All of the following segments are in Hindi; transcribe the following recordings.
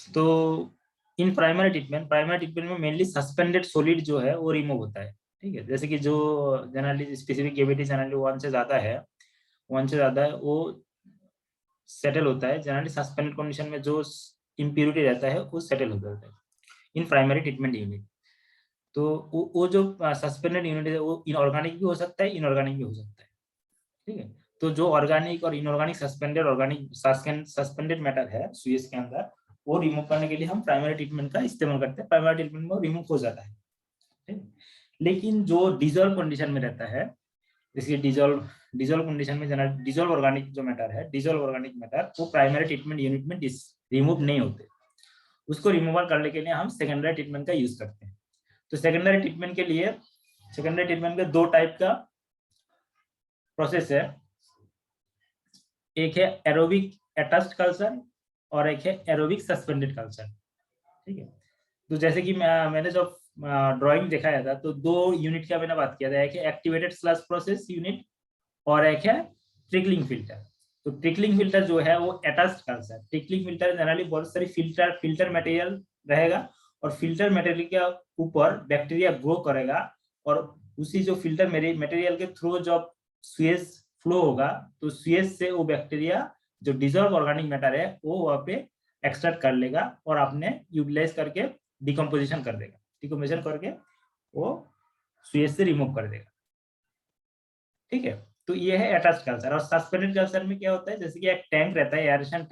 तो इन प्राइमरी ट्रीटमेंट में मेनली सस्पेंडेड सॉलिड जो है वो रिमूव होता है। ठीक है, जैसे कि जो जनरली स्पेसिफिक कैविटी जनरली 1 से ज्यादा है वो सेटल होता है। जनरली सस्पेंडेड कंडीशन में जो इम्प्यूरिटी रहता है वो सेटल हो जाता है इन प्राइमरी ट्रीटमेंट यूनिट। तो वो जो सस्पेंडेड यूनिट है वो इनऑर्गेनिक भी हो सकता है, इनऑर्गेनिक भी हो सकता है। ठीक है, तो जो ऑर्गेनिक और इनऑर्गेनिक सस्पेंडेड मैटर है सुएज के अंदर, वो रिमूव करने के लिए हम प्राइमरी ट्रीटमेंट का इस्तेमाल करते हैं। प्राइमरी ट्रीटमेंट में रिमूव हो जाता है। ठीक है? लेकिन जो डिजोल्व कंडीशन में रहता है, जैसे डिजोल्व कंडीशन में जनरल डिजोल्व ऑर्गेनिक जो मैटर है, डिजोल्व ऑर्गेनिक मैटर वो प्राइमरी ट्रीटमेंट यूनिट में रिमूव नहीं होते। उसको रिमूवल करने के लिए हम सेकेंडरी ट्रीटमेंट का यूज करते हैं। तो सेकेंडरी ट्रीटमेंट के दो टाइप का प्रोसेस है। एक है एरोबिक अटैच्ड कल्चर और एक है एरोबिक सस्पेंडेड कल्चर। ठीक है, तो जैसे कि मैंने जब ड्राइंग दिखाया था तो दो यूनिट का मैंने बात किया था, एक है एक्टिवेटेड स्लश प्रोसेस यूनिट और एक है ट्रिकलिंग फिल्टर। तो ट्रिकलिंग फिल्टर जो है वो attached culture. Trickling filter generally बहुत सारी फिल्टर मटेरियल रहेगा और फिल्टर मटेरियल के ऊपर बैक्टीरिया ग्रो करेगा और उसी जो फिल्टर मटेरियल के थ्रू जब सुएज फ्लो होगा तो सुएज से वो बैक्टीरिया जो डिजोल्व ऑर्गेनिक मैटर है वो वहाँ पे एक्सट्रैक्ट कर लेगा और आपने यूटिलाइज करके डिकम्पोजिशन कर देगा। डिकम्पोजिशन करके वो सुएज से रिमूव कर देगा। ठीक है, तो ये है अटैच्ड कल्चर। और सस्पेंडेड कल्चर में क्या होता है, जैसे कि एक टैंक रहता है, एयरेशन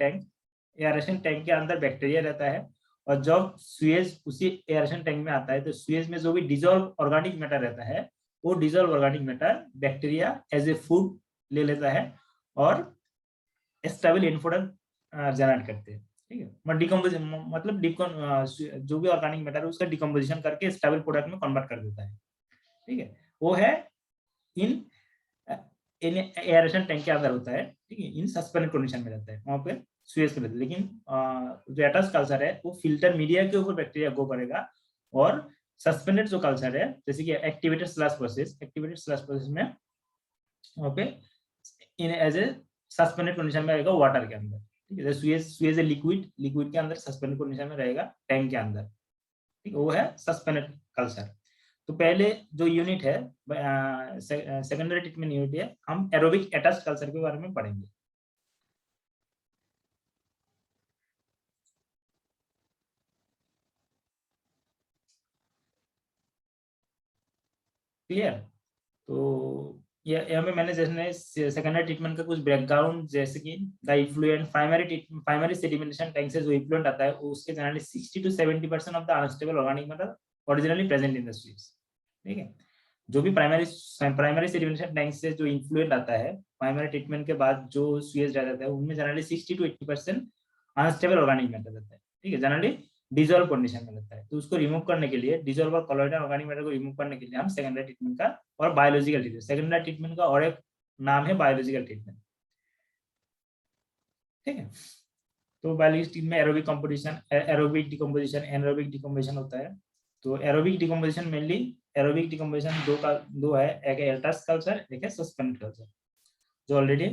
टैंक के अंदर बैक्टीरिया रहता है और जब सुएज उसी एयरेशन टैंक में आता है तो सुएज में जो भी डिजोल्व ऑर्गेनिक मैटर रहता है वो dissolve organic matter bacteria as a food ले लेता है और स्टेबल इनफोडर जनरेट करते हैं। ठीक है, मतलब जो भी ऑर्गेनिक मैटर है उसका डिकम्पोजिशन करके स्टेबल प्रोडक्ट में कन्वर्ट कर देता है। ठीक है, वो है इन एयरेशन टैंक के अंदर होता है। ठीक है, इन सस्पेंडेड कंडीशन में रहता है वहां पे सुएज के रहता है। लेकिन जो एटस कल्चर है वो फिल्टर मीडिया के ऊपर बैक्टीरिया ग्रो करेगा और सस्पेंडेड जो कल्चर है जैसे कि एक्टिवेटेड स्लश प्रोसेस में वहां पे इन एज ए सस्पेंडेड कंडीशन में रहेगा वाटर के अंदर। ठीक है, सुएज लिक्विड के अंदर सस्पेंडेड कंडीशन में रहेगा टैंक के अंदर। ठीक है, वो है सस्पेंडेड कल्चर। तो पहले जो यूनिट है सेकेंडरी ट्रीटमेंट यूनिट है, हम एरोबिक अटैच्ड कल्चर के बारे में पढ़ेंगे। क्लियर? तो ये में मैंने जैसे सेकेंडरी ट्रीटमेंट का कुछ बैकग्राउंड, जैसे कि the effluent primary sedimentation tank से जो इफ्लुएंट आता है उसके generally 60 to 70% of the unstable organic matter originally present in the streams. ठीक है, जो भी प्राइमरी सेडिमेंटेशन टैंक से जो इन्फ्लुएंट आता है प्राइमरी ट्रीटमेंट के बाद जो सुएज रह जाता है उनमें generally 60 to 80% unstable organic matter रहता है। ठीक है, जनरली डिजोल्व कंडीशन में रहता है। तो उसको रिमूव करने के लिए, डिजोल्व और कॉलोइडल ऑर्गेनिक मैटर को रिमूव करने के लिए हम सेकेंडरी ट्रीटमेंट का और बायोलॉजिकल ट्रीटमेंट, सेकेंडरी ट्रीटमेंट का और एक नाम है बायोलॉजिकल ट्रीटमेंट। ठीक है, तो बायोलॉजिकल ट्रीटमेंट में aerobic composition, aerobic decomposition, anaerobic decomposition होता है। तो aerobic decomposition mainly aerobic decomposition दो है, एक है एटस कल्चर, एक है सस्पेंडेड कल्चर, जो ऑलरेडी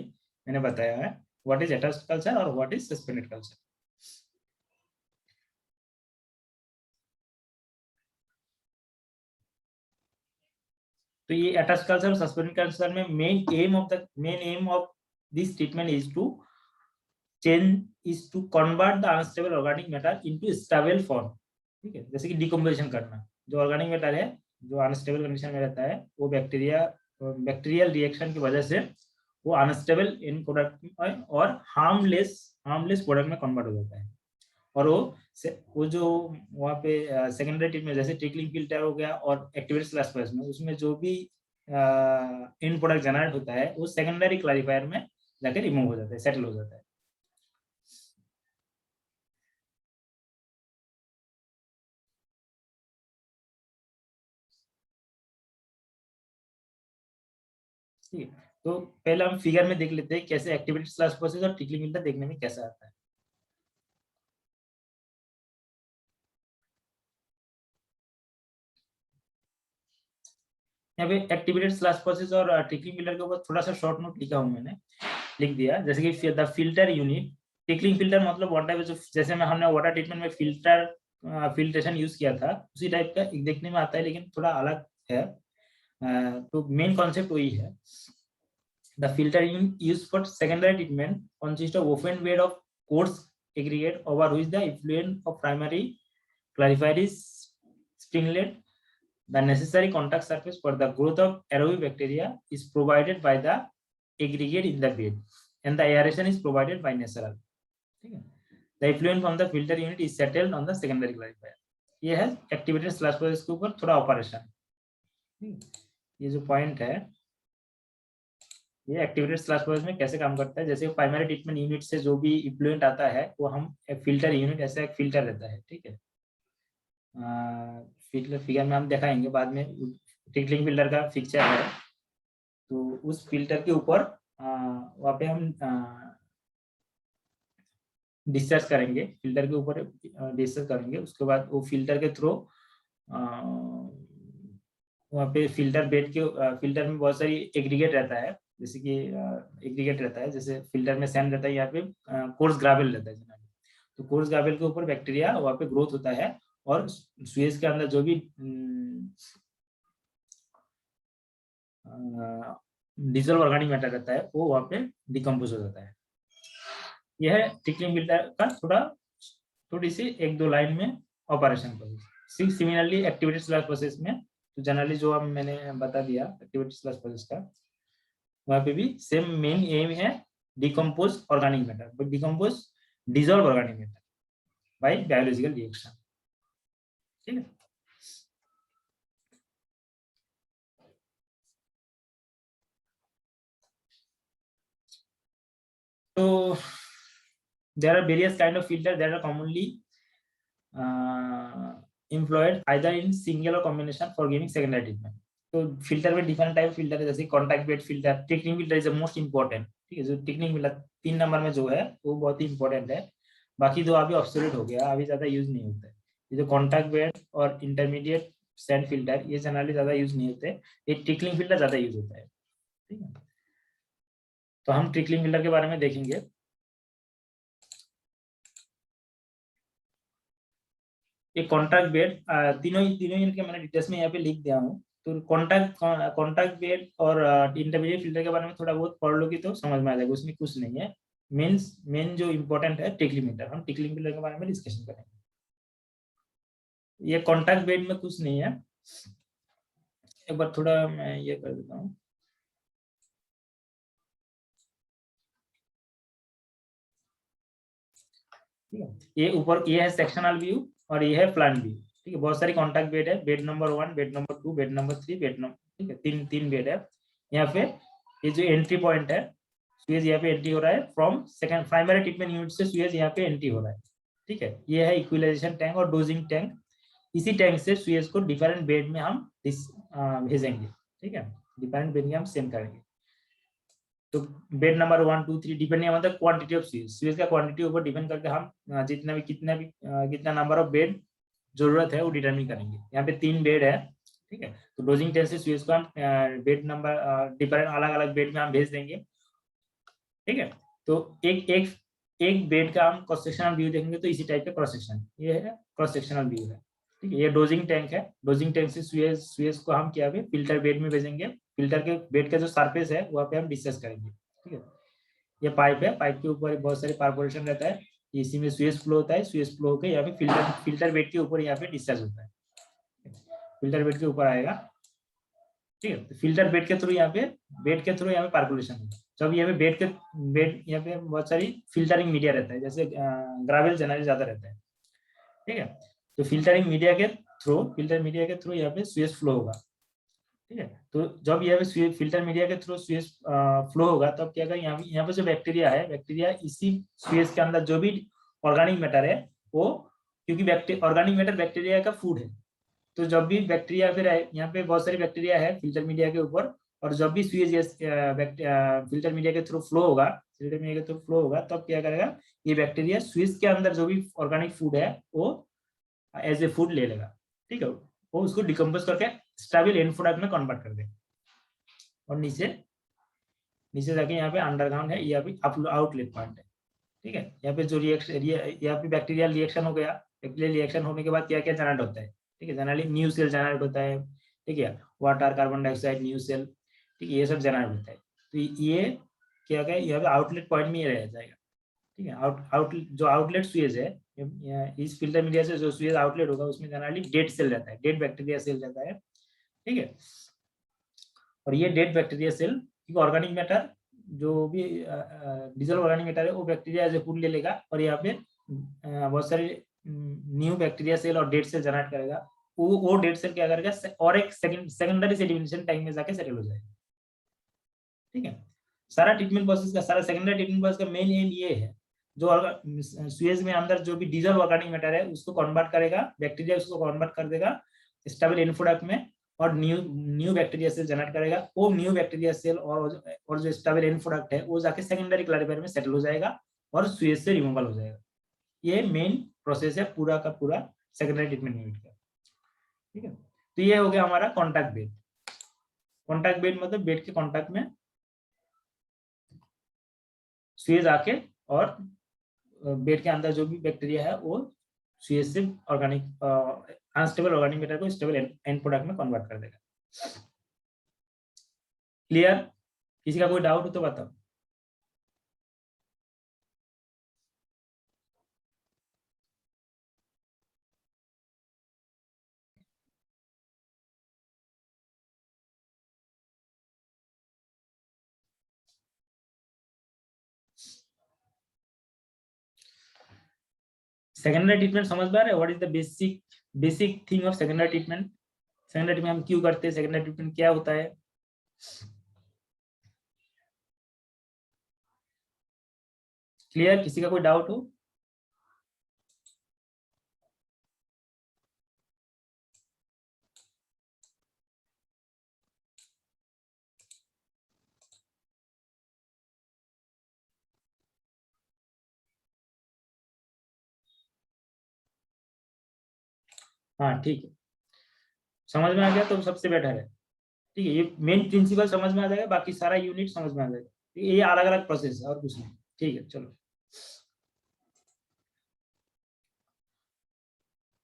मैंने बताया है व्हाट इज एटस कल्चर और व्हाट इज सस्पेंडेड कल्चर। तो ये अटैच कल्चर और सस्पेंडेड कल्चर में main aim of this treatment is to convert the unstable organic matter into stable form. ठीक है, जैसे कि डिकम्पोजिशन करना, जो ऑर्गेनिक मैटर है जो अनस्टेबल कंडीशन में रहता है वो बैक्टीरियल रिएक्शन की वजह से वो अनस्टेबल इन प्रोडक्ट और हार्मलेस प्रोडक्ट में कन्वर्ट हो जाता है। और वो जो वहाँ पे सेकेंडरी ट्रीटमेंट जैसे ट्रिकलिंग फिल्टर हो गया और एक्टिवेटेड स्लश प्रोसेस में उसमें जो भी इन प्रोडक्ट जनरेट होता है वो सेकेंडरी क्लैरिफायर में जाकर रिमूव हो जाता है, सेटल हो जाता है। ठीक है, तो पहले हम फिगर में देख लेते हैं कैसे एक्टिवेटेड स्लश प्रोसेस और ट्रिकलिंग फिल्टर देखने में कैसा आता है। यहाँ पे एक्टिवेटेड स्लश प्रोसेस और ट्रिकलिंग फिल्टर के ऊपर थोड़ा सा शॉर्ट नोट लिखा हूँ मैंने, लिख दिया, जैसे कि the filter unit tickling filter मतलब वाटर जो जैसे में हमने वाटर ट्रीटमेंट में फिल्ट्रेशन यूज किया था उसी टाइप का देखने में आता है, लेकिन थोड़ा अलग है। तो मेन कॉन्सेप्ट वही है। The filter use for secondary treatment consist of open bed of coarse aggregate over which the effluent of primary clarified is stimulate the necessary contact surface for the growth of aerobic bacteria is provided by the aggregate in the bed and the aeration is provided by natural. The effluent from the filter unit is settled on the secondary clarifier. ये है एक्टिवेटेड स्लैश प्रोसेस के ऊपर थोड़ा ऑपरेशन। ये जो पॉइंट है ये एक्टिवेटेड स्लैश प्रोसेस में कैसे काम करता है, जैसे प्राइमरी ट्रीटमेंट यूनिट से जो भी इफ्लुएंट आता है वो हम एक फिल्टर यूनिट ऐसा एक फिल्टर रहता है, ठीक है। फिगर में हम दिखाएंगे बाद में। टिकलिंग फिल्टर का फिक्चर है, तो उस फिल्टर के ऊपर वहाँ पे हम डिस्चार्ज करेंगे, फिल्टर के ऊपर डिस्चार्ज करेंगे। उसके बाद वो फिल्टर के थ्रू वहाँ पे फिल्टर बेड के फिल्टर में बहुत सारी एग्रीगेट रहता है, जैसे कि एग्रीगेट रहता है, जैसे फिल्टर में सैंड रहता है, यहाँ पे कोर्स ग्रावेल रहता है। तो कोर्स ग्रावेल के ऊपर बैक्टीरिया वहाँ पे ग्रोथ होता है और सुएज के अंदर जो भी डिजोल्व ऑर्गेनिक मैटर रहता है वो वहाँ पे डिकम्पोज हो जाता है। यह है टिकलिंग फिल्टर का थोड़ी सी एक दो लाइन में operation process. Similarly activated slash process में तो जनरली जो मैंने बता दिया एक्टिवेटेड स्लैश प्रोसेस का, वहाँ पे भी सेम मेन एम है decompose organic matter, but decompose dissolve organic matter bye biological reaction, ठीक है। So there are various kind of filters that are commonly employed either in single or combination for giving secondary treatment. तो फिल्टर में डिफरेंट टाइप फिल्टर है, जैसे contact bed filter, tickling filter is the most important, ठीक है। जो टिकलिंग फिल्टर 3 नंबर में जो है वो बहुत ही इंपॉर्टेंट है, बाकी दो अभी ऑब्सोल्यूट हो गया, अभी ज्यादा यूज नहीं होता है। ये जो कॉन्टैक्ट बेड और इंटरमीडिएट सैंड फिल्टर ये जनरली ज्यादा यूज नहीं होते, ये टिकलिंग फिल्टर ज्यादा यूज होता है, ठीक है। तो हम टिकलिंग फिल्टर के बारे में देखेंगे। एक कॉन्ट्रैक्ट बेड तीनों यूनिट के मैंने डिटेल्स में यहाँ पे लिख दिया हूँ। तो कॉन्ट्रैक्ट बेड और इंटरमीडिएट फिल्टर के बारे में थोड़ा बहुत पढ़ लोगी तो समझ में आ जाएगा, उसमें कुछ नहीं है। मेन जो इम्पोर्टेंट है टिकलिंग फिल्टर, हम टिकलिंग फिल्टर के बारे में डिस्कशन करेंगे। ये कॉन्ट्रैक्ट बेड में कुछ नहीं है, एक बार थोड़ा मैं ये कर देता हूँ। ये ऊपर ये है सेक्शनल व्यू और ये है प्लान व्यू, ठीक है। बहुत सारी कॉन्टैक्ट बेड है, bed number 1, bed number 2, bed number 3, bed number, ठीक है, तीन बेड है। यहाँ पे ये जो एंट्री पॉइंट है, सुएज यहाँ पे एंट्री हो रहा है from second primary treatment unit से सुएज यहाँ पे एंट्री हो रहा है, ठीक है। ये है इक्विलाइजेशन टैंक और डोजिंग टैंक। इसी टैंक से सुएज को डिफरेंट बेड में हम भेजेंगे, ठीक है, डिफरेंट बेड में हम सेंड करेंगे। तो bed number 1, 2, 3 depending on the quantity of Suez का क्वांटिटी ऊपर डिपेंड करके हम कितना नंबर ऑफ बेड जरूरत है वो डिटरमिन करेंगे। यहाँ पे 3 बेड है, ठीक है। तो डोजिंग टैंक से सुएज को हम बेड नंबर डिफरेंट अलग अलग बेड में हम भेज देंगे, ठीक है। तो एक बेड का हम क्रॉस सेक्शनल व्यू देखेंगे तो इसी टाइप का क्रॉस सेक्शन, ये है क्रॉस सेक्शनल व्यू है, ठीक है। ये डोजिंग टैंक है, डोजिंग टैंक से सुएज को हम क्या फिल्टर बेड में भेजेंगे। फिल्टर के बेड का जो सरफेस है वहाँ पे हम डिस्कस करेंगे, ठीक है। ये पाइप है, पाइप के ऊपर बहुत सारे पार्पोरेशन रहता है, इसी में सुएज फ्लो होता है, सुएज फ्लो होकर यहाँ पे फिल्टर बेड के ऊपर यहाँ पे डिस्चार्ज होता है, फिल्टर बेड के ऊपर आएगा, ठीक है। तो फिल्टर बेड के थ्रू यहाँ पे पार्कुलेशन होगा। जब यहाँ पे बेड यहाँ पे बहुत सारी फिल्टरिंग मीडिया रहता है, जैसे ग्रावेल जनरली ज्यादा रहता है, ठीक है। तो फिल्टर मीडिया के थ्रू यहाँ पे सुएज फ्लो होगा, ठीक है। तो जब यहाँ पे फिल्टर मीडिया के थ्रू सुएज फ्लो होगा तब क्या होगा, यहाँ पे जो बैक्टीरिया इसी सुएज के अंदर जो भी ऑर्गेनिक मैटर है वो, क्योंकि ऑर्गेनिक मैटर बैक्टीरिया का फूड है, तो जब भी बैक्टीरिया फिर यहाँ पे बहुत सारी बैक्टीरिया है फिल्टर मीडिया के ऊपर, और जब भी सुएज फिल्टर मीडिया के थ्रू फ्लो होगा तब क्या करेगा, ये बैक्टीरिया सुएज के अंदर जो भी ऑर्गेनिक फूड है वो एज ए फूड ले लेगा, ठीक है। वो उसको डिकम्पोज करके स्टेबल एंड प्रोडक्ट में कन्वर्ट कर देगा, और नीचे जाके यहाँ पे अंडरग्राउंड है, यहाँ पे आउटलेट पॉइंट है, ठीक है। यहाँ पे जो रिएक्शन, यहाँ पे बैक्टीरियल रिएक्शन हो गया। बैक्टीरियल रिएक्शन होने के बाद क्या क्या जनरेट होता है, ठीक है, जनरली न्यू सेल जनरेट होता है, ठीक है, water, carbon dioxide, new cell, ठीक है, ये सब जनरेट होता है। तो ये क्या क्या यहाँ पे आउटलेट पॉइंट में ये रह जाएगा, ठीक है। आउटलेट, जो आउटलेट स्विच है इस फिल्टर मीडिया से, जो स्विच आउटलेट होगा उसमें जनरली डेड सेल रहता है, डेड बैक्टीरिया सेल रहता है, ठीक है। और ये dead bacteria cell organic matter, जो भी डिजल ऑर्गेनिक मैटर है वो बैक्टीरिया एज ए फूड ले लेगा और यहाँ पे बहुत सारे न्यू बैक्टीरिया सेल और डेड सेल जनरेट करेगा। वो डेड सेल क्या करेगा और एक सेकेंडरी सेडिमेंटेशन टैंक में जाके सेटल हो जाएगा, ठीक है। सारा ट्रीटमेंट प्रोसेस का, सारा सेकेंडरी ट्रीटमेंट प्रोसेस का मेन एम ये है, जो स्वेज में अंदर जो भी डीजल ऑर्गेनिक मैटर है उसको कन्वर्ट करेगा, बैक्टीरिया उसको कन्वर्ट कर देगा स्टेबल एंड प्रोडक्ट में, और न्यू बैक्टीरिया सेल जनरेट करेगा। वो न्यू बैक्टीरिया सेल और जो स्टेबल एंड प्रोडक्ट है वो जाके सेकेंडरी क्लैरिफायर में सेटल हो जाएगा और स्वेज से रिमूवल हो जाएगा। ये मेन प्रोसेस है पूरा का पूरा सेकेंडरी ट्रीटमेंट यूनिट का, ठीक है। तो ये हो गया हमारा कॉन्टैक्ट बेड। कॉन्टैक्ट बेड मतलब बेड के कॉन्टैक्ट में स्वेज आके और बेड के अंदर जो भी बैक्टीरिया है वो स्वेज से ऑर्गेनिक अनस्टेबल ऑर्गेनिक मैटर को स्टेबल एंड प्रोडक्ट में कन्वर्ट कर देगा। क्लियर? किसी का कोई डाउट हो तो बताओ। सेकेंडरी ट्रीटमेंट समझ पा रहे हो? What is the basic thing of secondary treatment? Secondary treatment हम क्यों करते हैं? सेकेंडरी ट्रीटमेंट क्या होता है? क्लियर? किसी का कोई डाउट हो? हाँ ठीक है, समझ में आ गया तो सबसे बेटर है, ठीक है। ये मेन प्रिंसिपल समझ में आ जाएगा, बाकी सारा यूनिट समझ में आ जाएगा, ठीक है? ये अलग अलग प्रोसेस है और कुछ नहीं, ठीक है। चलो,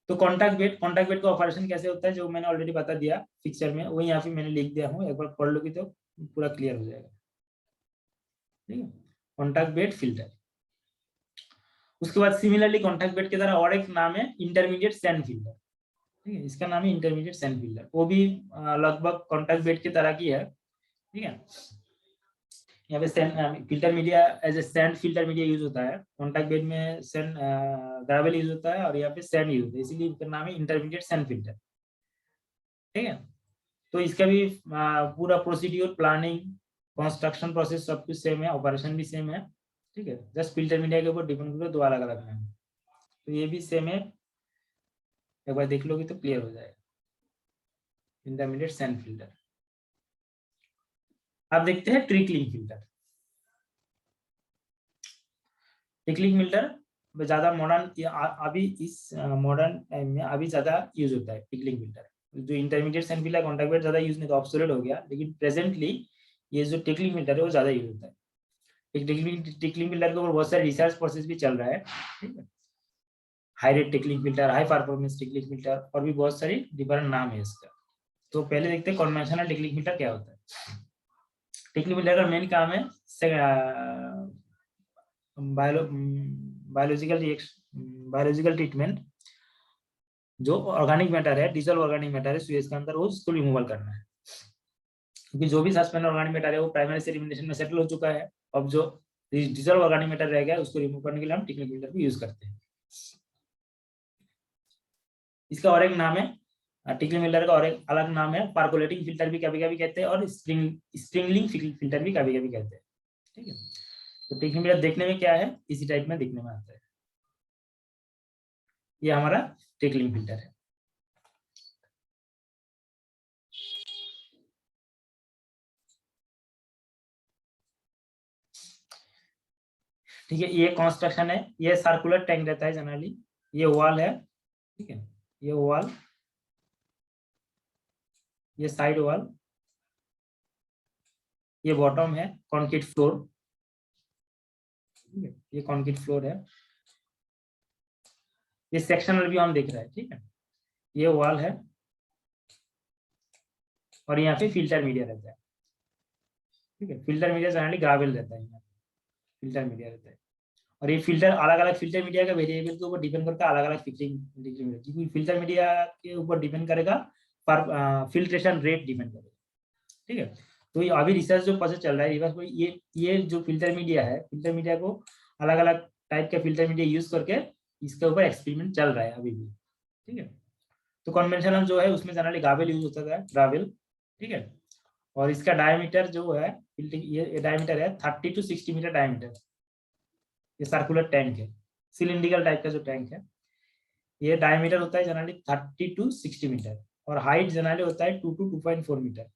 तो कॉन्टैक्ट बेड का ऑपरेशन कैसे होता है जो मैंने ऑलरेडी बता दिया पिक्चर में, वही यहाँ पे मैंने लिख दिया हूँ, एक बार पढ़ लोगी तो पूरा क्लियर हो जाएगा, ठीक है। कॉन्टैक्ट बेड फिल्टर, उसके बाद सिमिलरली कॉन्टैक्ट बेड की तरह और एक नाम है इंटरमीडिएट सैंड फिल्टर, ठीक है। इसका नाम है इंटरमीडिएट सैंड फिल्टर, वो भी लगभग कॉन्टैक्ट बेड की तरह की है, ठीक है। यहाँ पे filter media as a sand filter media use होता है, कॉन्टैक्ट बेड में सैंड ग्रेवल यूज होता है और यहाँ पे सैंड यूज होता है, इसीलिए इसका नाम है इंटरमीडिएट सैंड फिल्टर, ठीक है। तो इसका भी पूरा प्रोसीड्यूर, प्लानिंग, कंस्ट्रक्शन प्रोसेस सब कुछ सेम है, ऑपरेशन भी सेम है, ठीक है। जस्ट फिल्टर मीडिया के ऊपर डिपेंड करते दो अलग अलग नाम, तो ये भी सेम है, एक बार देख लोगे तो क्लियर हो जाएगा। Intermediate sand filter. अब देखते हैं ट्रिकलिंग फिल्टर। ट्रिकलिंग फिल्टर ज्यादा मॉडर्न, अभी इस मॉडर्न टाइम में अभी ज्यादा यूज होता है ट्रिकलिंग फिल्टर। जो intermediate sand filter contact bed ज्यादा यूज नहीं, तो ऑब्सोलेट हो गया, लेकिन प्रेजेंटली ये जो ट्रिकलिंग फिल्टर है वो ज्यादा यूज होता है। टिकलिंग फिल्टर के ऊपर बहुत सारे रिसर्च प्रोसेस भी चल रहा है, ठीक है। High rate trickling filter, high performance tickling filter, और भी बहुत सारी डिफरेंट नाम है इसका। तो पहले देखते हैं कन्वेंशनल टिकलिंग फिल्टर क्या होता है। टिकलिंग फिल्टर का मेन काम है बायोलॉजिकल ट्रीटमेंट, जो ऑर्गेनिक मैटर है, डिजल ऑर्गेनिक मैटर है स्वेज के अंदर, वो उसको रिमूवल करना है, क्योंकि जो भी सस्पेंड ऑर्गेनिक मैटर है वो प्राइमरी से एलिमिनेशन में सेटल हो चुका है। अब जो डिजल ऑर्गेनिक मैटर रह गया उसको रिमूव करने के लिए हम टिकलिंग फिल्टर को यूज करते हैं। इसका और एक नाम है, टिकलिंग फिल्टर का और एक अलग नाम है पार्कोलेटिंग फिल्टर भी कभी कभी कहते हैं, और स्प्रिंगलिंग फिल्टर भी कभी कभी कहते हैं, ठीक है। तो टिकलिंग फिल्टर देखने में क्या है, इसी टाइप में दिखने में आता है। ये हमारा टिकलिंग फिल्टर है। ठीक है, ये कंस्ट्रक्शन है, ये सर्कुलर टैंक रहता है जनरली, ये वॉल है, ठीक है, ये वॉल, ये साइड वॉल, ये बॉटम है, कंक्रीट फ्लोर, ठीक है, ये कॉन्क्रीट फ्लोर है, ये सेक्शनल व्यू हम देख रहे हैं। ठीक है, ये वॉल है और यहाँ पे फिल्टर मीडिया रहता है। ठीक है, फिल्टर मीडिया जनरली ग्रावेल रहता है, यहाँ फिल्टर मीडिया रहता है। और ये फिल्टर अलग अलग फिल्टर मीडिया का वेरिएबल के ऊपर डिपेंड करता है, अलग अलग फिल्टरिंग, क्योंकि फिल्टर मीडिया के ऊपर डिपेंड करेगा पर फिल्ट्रेशन रेट डिपेंड करेगा। ठीक है, तो ये अभी रिसर्च जो प्रोसेस चल रहा है रिवर्स, ये जो फिल्टर मीडिया है, फिल्टर मीडिया को अलग अलग टाइप का फिल्टर मीडिया यूज करके इसके ऊपर एक्सपेरिमेंट चल रहा है अभी भी। ठीक है, तो कन्वेंशनल जो है उसमें जनरली ग्रावेल यूज होता है, ग्रावेल। ठीक है, और इसका डायमीटर जो है, ये डायमीटर है 30 to 60 मीटर डायमीटर। ये सर्कुलर टैंक है, सिलिंड्रिकल टाइप का जो टैंक है, ये डायमीटर होता है जनरली 30 to 60 मीटर, और हाइट जनरली होता है 2 to 2.4 मीटर।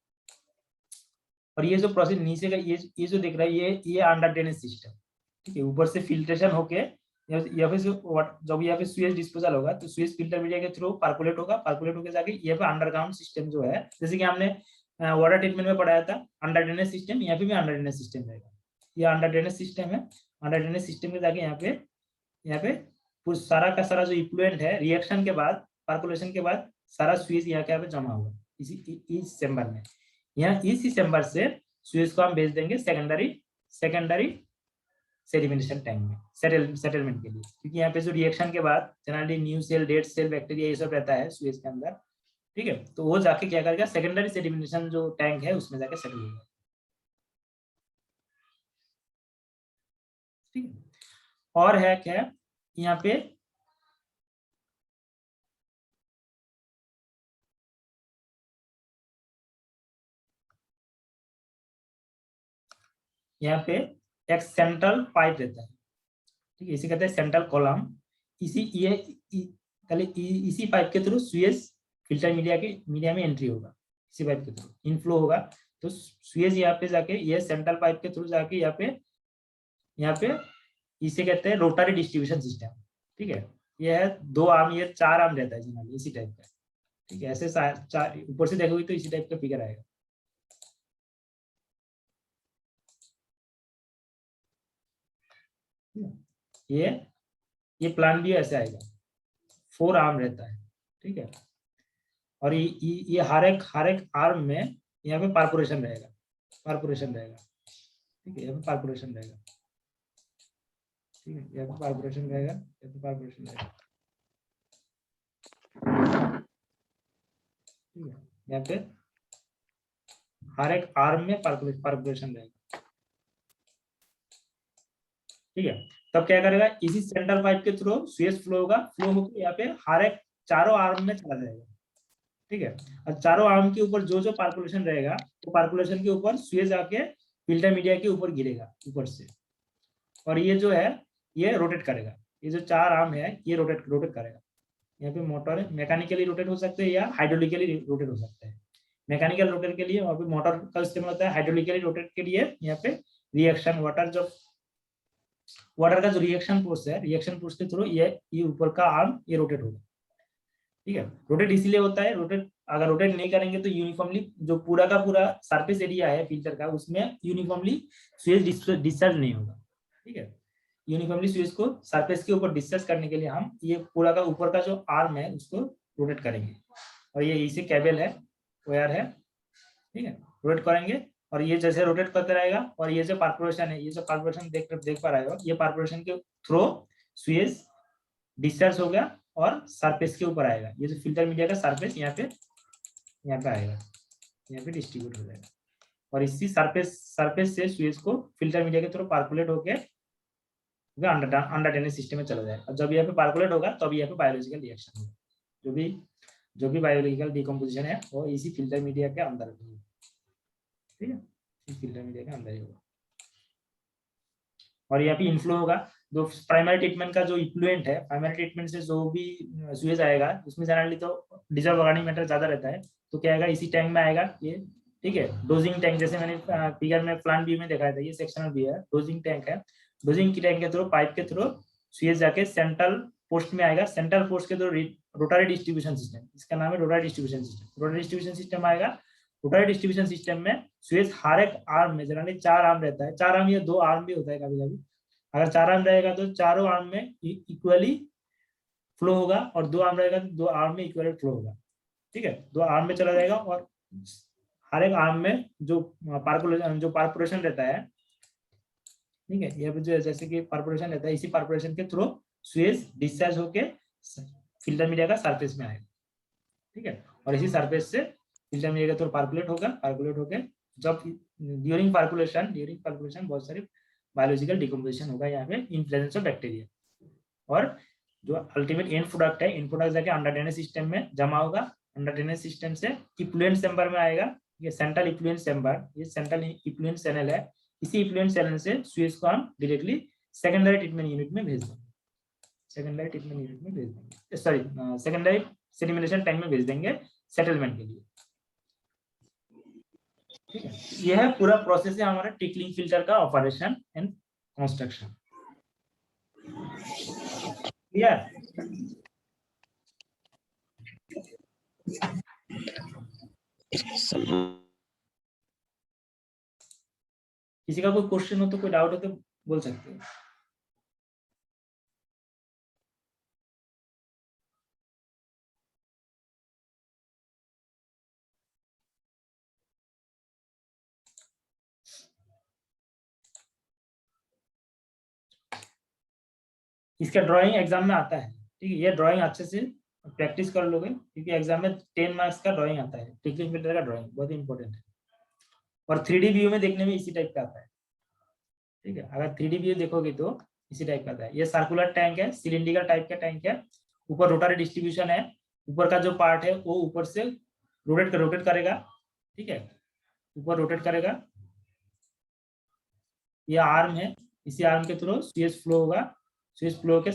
और ये जो प्रोसेस नीचे का ये जो दिख रहा है, ये अंडर ड्रेनेज सिस्टम। ठीक है, ऊपर से फिल्ट्रेशन होके यहाँ पे जब यहाँ पे स्वेज डिस्पोजल होगा तो स्वेज फिल्टर मीडिया के थ्रू पार्कुलेट होगा, पार्कुलेट होकर जाके यहाँ पे अंडरग्राउंड सिस्टम जो है, जैसे कि हमने वाटर ट्रीटमेंट में पढ़ाया था अंडर ड्रेनेज सिस्टम, यहाँ पे भी अंडर ड्रेनेज सिस्टम रहेगा। ये अंडर ड्रेनेज सिस्टम है, अंडर ड्रेनेज सिस्टम में जाके यहाँ पे सारा का सारा जो इफ्लुएंट है रिएक्शन के बाद, पार्कुलेशन के बाद सारा स्वेज यहाँ पे जमा होगा इस चैम्बर में। यहाँ इस चैम्बर से स्वेज को हम भेज देंगे सेकेंडरी सेडिमेंटेशन टैंक में सेटलमेंट के लिए, क्योंकि यहाँ पे जो रिएक्शन के बाद generally new cell, dead cell, bacteria ये सब रहता है स्वेज के अंदर। ठीक है, तो वो जाके क्या करेगा, सेकेंडरी सेडिमेंटेशन जो टैंक है उसमें जाके सेटल होगा। ठीक है, और है क्या यहाँ पे, यहाँ पे एक सेंट्रल पाइप रहता है। ठीक है, इसी कहते हैं सेंट्रल कॉलम। इसी पाइप के थ्रू स्वेज फिल्टर मीडिया में एंट्री होगा, इसी पाइप के थ्रू इनफ्लो होगा। तो स्वेज यहाँ पे जाके, ये सेंट्रल पाइप के थ्रू जाके यहाँ पे इसे कहते हैं रोटरी डिस्ट्रीब्यूशन सिस्टम। ठीक है, ये है 2 आर्म, ये 4 आर्म रहता है जनरली इसी टाइप का। ठीक है, ऐसे चार ऊपर से देखोगे तो इसी टाइप का फिगर आएगा। ये प्लान भी ऐसे आएगा, 4 आर्म रहता है। ठीक है, और ये हर एक आर्म में यहाँ पे पार्पुरेशन रहेगा। ठीक है, यहाँ पे पार्पुरेशन रहेगा। ठीक है, यहाँ पे पार्पुरेशन रहेगा, यहाँ पे पार्पुरेशन रहेगा। ठीक है, यहाँ पे हर एक आर्म में पार्पुरेशन रहेगा। ठीक है, तब क्या करेगा, इसी सेंट्रल पाइप के थ्रू स्वेज फ्लो होगा, फ्लो होकर यहाँ पे हर एक चारों आर्म में चला जाएगा। ठीक है, और चारों आर्म के ऊपर जो जो पार्कुलेशन रहेगा, तो पार्कुलेशन के ऊपर स्वेज आके फिल्टर मीडिया के ऊपर गिरेगा ऊपर से, और ये जो है ये रोटेट करेगा। ये जो 4 आर्म है ये रोटेट करेगा। यहाँ पे मोटर मैकेनिकली रोटेट हो सकते हैं या हाइड्रोलिकली रोटेट हो सकता है। मैकेनिकल रोटेट के लिए वहाँ पे मोटर का इस्तेमाल होता है, हाइड्रोलिकली रोटेट के लिए यहाँ पे रिएक्शन वाटर का जो रिएक्शन फोर्स है, रिएक्शन फोर्स के थ्रू ये ऊपर का आर्म ये रोटेट होगा। ठीक है, रोटेट इसलिए होता है, अगर रोटेट नहीं करेंगे तो यूनिफॉर्मली जो पूरा का पूरा सरफेस एरिया है फिल्टर का, उसमें यूनिफॉर्मली स्वेज डिस्चार्ज नहीं होगा। ठीक है, यूनिफॉर्मली स्वेज को सरफेस के ऊपर डिस्चार्ज करने के लिए हम ये पूरा का ऊपर का जो आर्म है उसको रोटेट करेंगे, और ये इसे केबल है, वायर है। ठीक है, रोटेट करेंगे, और ये जैसे रोटेट करते रहेगा, और ये जो पार्पुलेशन है, ये जो पार्पुलेशन देख पा रहे हो, ये पार्पुलेशन के थ्रू स्वेज डिस्चार्ज हो गया और सरफेस के ऊपर आएगा। ये जो फिल्टर मीडिया का सरफेस यहाँ पे आएगा, यहाँ पे डिस्ट्रीब्यूट हो जाएगा, और इसी सरफेस से स्वेज को फिल्टर मीडिया के थ्रू पार्कुलेट होकर अंडर ड्रेनेज सिस्टम में चला जाएगा। और जब यहाँ पे पार्कुलेट होगा तब यहाँ पे बायोलॉजिकल रिएक्शन होगा, जो भी बायोलॉजिकल डिकम्पोजिशन है वो इसी फिल्टर मीडिया के अंदर होगा। ठीक है, इस फिल्टर मीडिया के अंदर ही होगा, और यहाँ पे इनफ्लो होगा। जो प्राइमरी ट्रीटमेंट का जो इफ्लुएंट है, प्राइमरी ट्रीटमेंट से जो भी स्वेज आएगा उसमें जनरली तो डिजॉल्व ऑर्गेनिक मैटर ज्यादा रहता है, तो क्या आएगा इसी टैंक में आएगा ये। ठीक है, डोजिंग टैंक, जैसे मैंने फिगर में प्लान व्यू में दिखाया था, ये सेक्शनल व्यू है, डोजिंग टैंक है। डोजिंग की टैंक के थ्रू पाइप के थ्रू स्वेज जाके सेंट्रल पोस्ट में आएगा, सेंट्रल पोस्ट के थ्रू रोटरी डिस्ट्रीब्यूशन सिस्टम, इसका नाम है rotary distribution system. Rotary distribution system आएगा, रोटरी डिस्ट्रीब्यूशन सिस्टम में स्वेज हर एक आर्म में जनरली 4 आर्म रहता है, 4 आर्म या 2 आर्म भी होता है कभी कभी, अगर 4 आर्म रहेगा तो चारों आर्म में इक्वली फ्लो होगा, और 2 आर्म रहेगा तो 2 आर्म में इक्वली फ्लो होगा। ठीक है, 2 आर्म में चला जाएगा, और हर एक आर्म में जो पार्पुलेशन रहता है, ठीक है, ये जो जैसे कि पार्पुलेशन रहता है, इसी पार्पुलेशन के थ्रू स्वेज डिस्चार्ज होके फिल्टर मीडिया का सरफेस में आएगा। ठीक है, और इसी सरफेस से फिल्टर मीडिया का थ्रू पार्कुलेट होगा, पार्कुलेट होके जब ड्यूरिंग पार्कुलेशन बहुत सारे बायोलॉजिकल डिकम्पोजिशन होगा यहाँ पे इन प्रेजेंस ऑफ बैक्टीरिया, और जो अल्टीमेट एंड प्रोडक्ट है, एंड प्रोडक्ट जाके अंडरटेनियस सिस्टम में जमा होगा, अंडरटेनियस सिस्टम से इफ्लुएंट चैम्बर में आएगा। ये सेंट्रल इफ्लुएंट चैम्बर, ये सेंट्रल इफ्लुएंट चैनल है, इसी इफ्लुएंट चैनल से स्वेज को हम डायरेक्टली सेकेंडरी ट्रीटमेंट यूनिट में भेज देंगे, सेकेंडरी ट्रीटमेंट यूनिट में भेज देंगे, सॉरी सेकेंडरी सेडिमेंटेशन टैंक में भेज देंगे सेटलमेंट के लिए। ठीक है, यह है पूरा प्रोसेस है हमारा ट्रिकलिंग फिल्टर का ऑपरेशन एंड कंस्ट्रक्शन। क्लियर? किसी का कोई क्वेश्चन हो तो, कोई डाउट हो तो बोल सकते हो। इसका ड्राइंग एग्जाम में आता है। ठीक है, ये ड्राइंग अच्छे से प्रैक्टिस कर लोगे, क्योंकि एग्जाम में 10 मार्क्स का ड्राइंग आता है, ट्रिकलिंग फिल्टर का ड्राइंग बहुत इंपॉर्टेंट है, और 3D व्यू में देखने में इसी टाइप का आता है। ठीक है, अगर 3D व्यू देखोगे तो इसी टाइप का आता है। ये सर्कुलर टैंक है, सिलिंड्रिकल टाइप का टैंक है, ऊपर रोटरी डिस्ट्रीब्यूशन है, ऊपर का जो पार्ट है वो ऊपर से रोटेट करेगा। ठीक है, ऊपर रोटेट करेगा, ये आर्म है, इसी आर्म के थ्रू स्वेज फ्लो होगा, स्वेज फ्लो के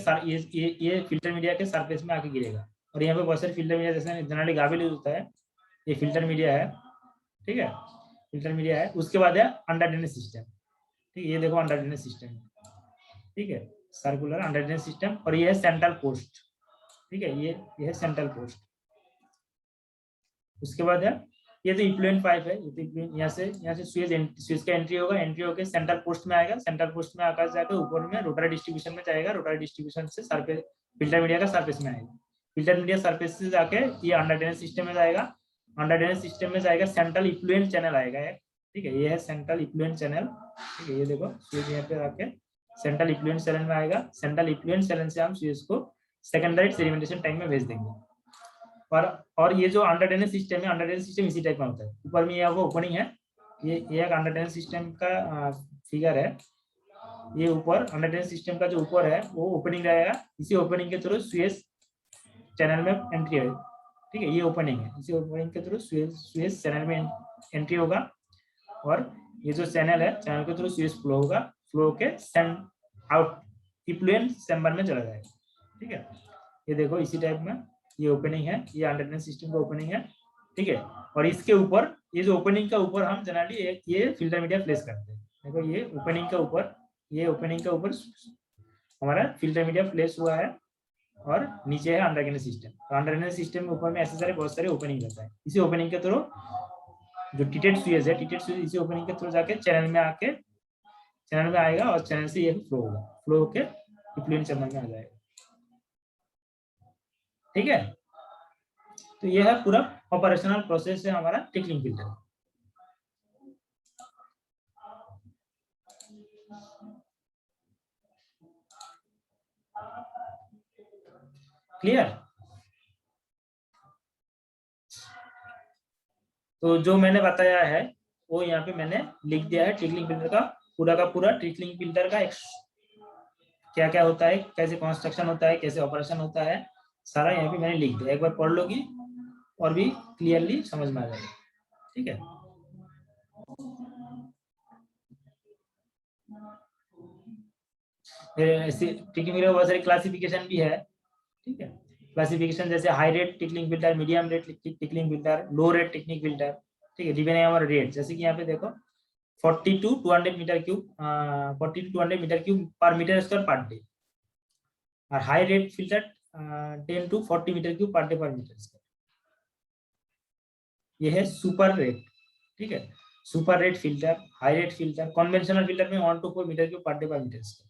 ये फिल्टर मीडिया के सरफेस में आके गिरेगा, और यहाँ पे बहुत सारे फिल्टर मीडिया जैसे जनरली गाबिल यूज होता है, ये फिल्टर मीडिया है। ठीक है, फिल्टर मीडिया है। उसके बाद है अंडरटेनियस सिस्टम। ठीक है, ये देखो अंडरटेनियस सिस्टम, ठीक है, सर्कुलर अंडरटेनियस सिस्टम, और ये है सेंट्रल पोस्ट। ठीक है, ये है सेंट्रल पोस्ट। उसके बाद है ये तो इफ्लुएंट पाइप है, ये तो यहाँ से स्वेज का एंट्री होगा, एंट्री होकर सेंट्रल पोस्ट में आएगा, सेंट्रल पोस्ट में आकर जाकर ऊपर में रोटरी डिस्ट्रीब्यूशन में जाएगा, रोटरी डिस्ट्रीब्यूशन से सरफेस फिल्टर मीडिया का सरफेस में आएगा, फिल्टर मीडिया सरफेस से जाके ये अंडरटेनियस सिस्टम में जाएगा, अंडरटेनियस सिस्टम में जाएगा सेंट्रल इफ्लुएंट चैनल आएगा। ठीक है, ये है सेंट्रल इफ्लुएंट चैनल। ठीक है, ये देखो स्वेज यहाँ पे आके सेंट्रल इफ्लुएंट चैनल में आएगा, सेंट्रल इफ्लुएंट चैनल से हम स्वेज को सेकेंडरी सेडिमेंटेशन टैंक में भेज देंगे। और ये जो अंडरटेनियस सिस्टम है, अंडरटेनियस सिस्टम इसी टाइप का होता है, ऊपर में ये वो ओपनिंग है, ये एक अंडरटेनियस सिस्टम का फिगर है, ये ऊपर अंडरटेनियस सिस्टम का जो ऊपर है वो ओपनिंग रहेगा, इसी ओपनिंग के थ्रू स्वेज चैनल में एंट्री है। ठीक है, ये ओपनिंग है, इसी ओपनिंग के थ्रू स्वेज चैनल में एंट्री होगा, और ये जो चैनल है, चैनल के थ्रू स्वेज फ्लो होगा, फ्लो के आउट इफ्लुएंट चैम्बर में चला जाएगा। ठीक है, ये देखो इसी टाइप में ये ओपनिंग है, ये अंडरटेनियस सिस्टम का ओपनिंग है। ठीक है, और इसके ऊपर ये जो ओपनिंग का ऊपर हम जनरली ये फिल्टर मीडिया प्लेस करते हैं। देखो ये ओपनिंग का ऊपर, ये ओपनिंग का ऊपर हमारा फिल्टर मीडिया प्लेस हुआ है, और नीचे है अंडरटेनियस सिस्टम। तो अंडरटेनियस सिस्टम में ऊपर में ऐसे सारे बहुत सारे ओपनिंग रहता है, इसी ओपनिंग के थ्रू जो टीटेड स्वेज है, टीटेड स्वेज इसी ओपनिंग के थ्रू जाके चैनल में आके चैनल में आएगा, और चैनल से ये फ्लो होगा, फ्लो होके इफ्लुएंट चैनल में आ जाएगा। ठीक है, तो ये है पूरा ऑपरेशनल प्रोसेस है हमारा ट्रिकलिंग फिल्टर। क्लियर? तो जो मैंने बताया है वो यहाँ पे मैंने लिख दिया है, ट्रिकलिंग फिल्टर का पूरा ट्रिकलिंग फिल्टर का क्या क्या होता है, कैसे कंस्ट्रक्शन होता है, कैसे ऑपरेशन होता है, सारा यहाँ पे मैंने लिख दिया। एक बार पढ़ लोगी और भी क्लियरली समझ में आ जाएगा। ठीक है, ऐसे ट्रिकलिंग फिल्टर बहुत सारे क्लासिफिकेशन भी है। ठीक है, क्लासिफिकेशन जैसे high rate trickling filter, medium rate trickling filter, low rate trickling filter. ठीक है, डिपेंडिंग ऑन रेट, जैसे कि यहाँ पे देखो 40 to 200 metre cube, 40 to 200 metre cube per metre square per day, और high rate filter 10 to 40 metre cube per day per metre square. ये है सुपर रेट। ठीक है, super rate filter, high rate filter, conventional filter में 1 to 4 metre cube per day per metre square.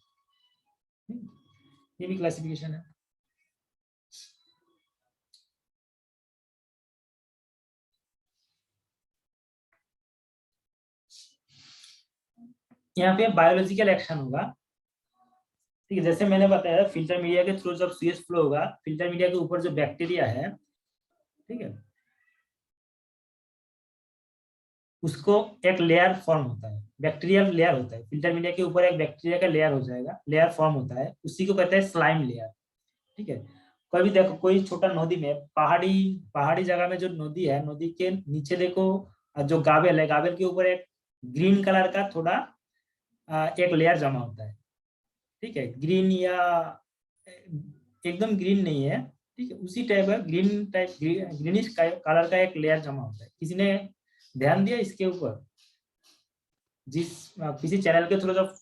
ये भी क्लासिफिकेशन है। यहाँ पे बायोलॉजिकल एक्शन होगा, ठीक है। जैसे मैंने बताया फिल्टर मीडिया के थ्रू जब सीएस फ्लो होगा, फिल्टर मीडिया के ऊपर जो बैक्टीरिया है, ठीक है, उसको एक लेयर फॉर्म होता है, बैक्टीरियल लेयर होता है। फिल्टर मीडिया के ऊपर एक बैक्टीरिया का लेयर हो जाएगा, लेयर फॉर्म होता है, उसी को कहते हैं स्लाइम लेयर, ठीक है। कभी देखो कोई छोटा नदी में, पहाड़ी पहाड़ी जगह में जो नदी है, नदी के नीचे देखो जो गाबेल है, गाबेल के ऊपर एक ग्रीन कलर का थोड़ा एक लेयर जमा होता है, ठीक है। ग्रीन या एकदम ग्रीन नहीं है, ठीक है, उसी टाइप का ग्रीन टाइप, ग्रीनिश कलर का एक लेयर जमा होता है। किसी ने ध्यान दिया इसके ऊपर? जिस किसी चैनल के थ्रू जब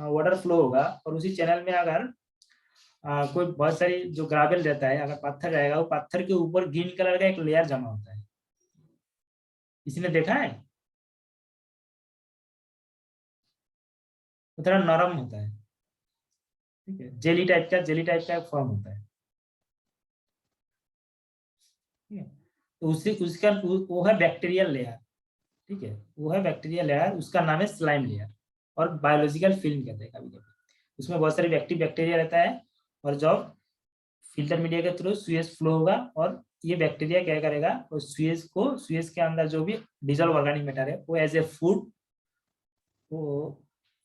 वाटर फ्लो होगा और उसी चैनल में अगर कोई बहुत सारी जो ग्रावेल रहता है, अगर पत्थर रहेगा, वो पत्थर के ऊपर ग्रीन कलर का एक लेयर जमा होता है। किसी ने देखा है? वो थोड़ा नरम होता है, ठीक है, जेली टाइप का फॉर्म होता है, ठीक है। तो उससे उसका वो है बैक्टीरियल लेयर, ठीक है, वो है बैक्टीरियल लेयर, उसका नाम है स्लाइम लेयर, और बायोलॉजिकल फिल्म कहते हैं कभी कभी। उसमें बहुत सारी बैक्टीरिया रहता है, और जब फिल्टर मीडिया के थ्रू सुएज फ्लो होगा और ये बैक्टीरिया क्या करेगा, और सुएज के अंदर जो भी डिजॉल्व ऑर्गेनिक मैटर है वो एज ए फूड, वो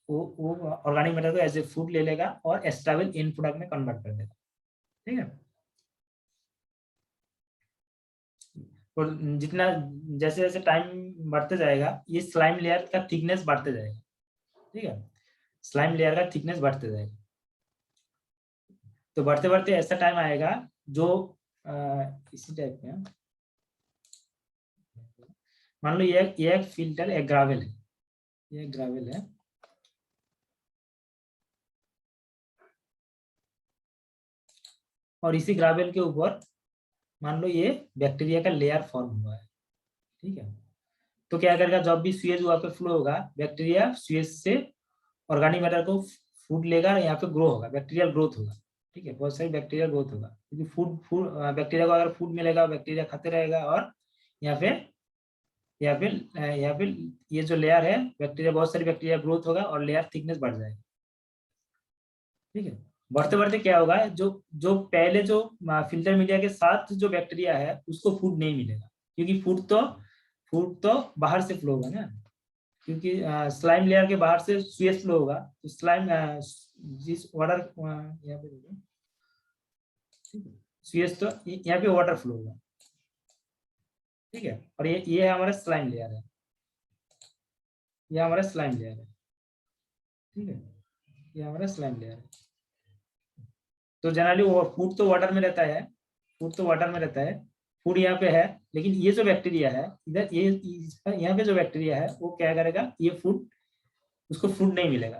वो ऑर्गेनिक मैटर को एज ए फूड ले लेगा और स्टेबल इन प्रोडक्ट में कन्वर्ट कर देगा, ठीक है। और जितना जैसे जैसे टाइम बढ़ते जाएगा, ये स्लाइम लेयर का थिकनेस बढ़ते जाएगा, ठीक है, स्लाइम लेयर का थिकनेस बढ़ते जाएगा। तो बढ़ते बढ़ते ऐसा टाइम आएगा जो इसी टाइप में, मान लो ये एक फिल्टर, एक ग्रावेल है, ये ग्रावेल है, और इसी ग्रावेल के ऊपर मान लो ये बैक्टीरिया का लेयर फॉर्म हुआ है, ठीक है। तो क्या करेगा, जब भी सुएज वहां पे फ्लो होगा, बैक्टीरिया सुएज से ऑर्गेनिक मैटर को फूड लेगा, यहाँ पे ग्रो होगा, बैक्टीरियल ग्रोथ होगा, ठीक है, बहुत सारी बैक्टीरियल ग्रोथ होगा, क्योंकि फूड फूड बैक्टीरिया को अगर फूड मिलेगा, बैक्टीरिया खाते रहेगा, और यहाँ पे ये जो लेयर है बैक्टीरिया, बहुत सारी बैक्टीरिया ग्रोथ होगा और लेयर थिकनेस बढ़ जाएगा, ठीक है। बढ़ते बढ़ते क्या होगा, जो जो पहले जो फिल्टर मीडिया के साथ जो बैक्टीरिया है उसको फूड नहीं मिलेगा, क्योंकि फूड तो बाहर से फ्लो होगा ना, क्योंकि स्लाइम लेयर के बाहर से सुएज फ्लो होगा, तो स्लाइम जिस वाटर यहाँ पे सुएज, तो यहाँ पे वाटर फ्लो होगा, ठीक है। और ये हमारा स्लाइम लेयर है, ये हमारा स्लाइम लेयर है, ठीक है, ये हमारा स्लाइम लेयर है। तो जनरली वो फूड तो वाटर में रहता है, फूड तो वाटर में रहता है, फूड यहाँ पे है, लेकिन ये जो बैक्टीरिया है इधर, ये यहाँ पे जो बैक्टीरिया है वो क्या करेगा, ये फूड, उसको फूड नहीं मिलेगा,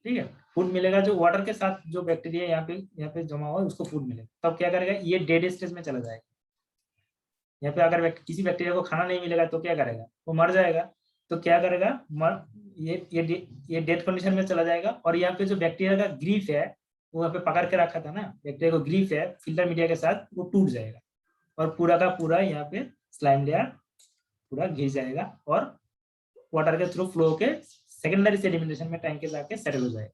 ठीक है। फूड मिलेगा जो वाटर के साथ जो बैक्टीरिया यहाँ पे जमा हुआ है, उसको फूड मिलेगा, तब क्या करेगा, ये डेड स्टेज में चला जाएगा। यहाँ पे अगर किसी बैक्टीरिया को खाना नहीं मिलेगा तो क्या करेगा, वो मर जाएगा। तो क्या करेगा, ये डेथ कंडीशन में चला जाएगा, और यहाँ पे जो बैक्टीरिया का ग्रीफ है, वो यहाँ पे पकड़ के रखा था ना, बैक्टीरिया को ग्रीफ है फिल्टर मीडिया के साथ, वो टूट जाएगा, और पूरा का पूरा यहाँ पे स्लाइम लेयर पूरा घिस जाएगा, और वाटर के थ्रू फ्लो के सेकेंडरी सेडिमेंटेशन में टैंक के जाके सेटल हो जाएगा,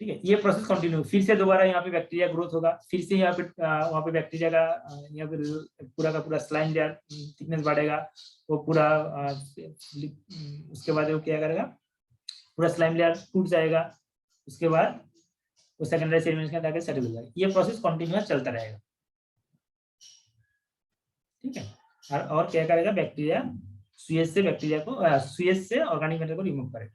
ठीक है। ये प्रोसेस कंटिन्यू, फिर से दोबारा यहाँ पे बैक्टीरिया ग्रोथ होगा, फिर से यहाँ पे वहाँ पे बैक्टीरिया का यहाँ पे पूरा का पूरा स्लाइम लेयर थिकनेस बढ़ेगा, वो पूरा उसके बाद वो क्या करेगा, पूरा स्लाइम लेयर टूट जाएगा, उसके बाद वो सेकेंडरी सेडिमेंटेशन में जाके सेटल हो जाएगा। ये प्रोसेस कंटिन्यूअस चलता रहेगा, ठीक है। और क्या करेगा, बैक्टीरिया सुएज से बैक्टीरिया को सुएज से ऑर्गेनिक मैटर को रिमूव करेगा।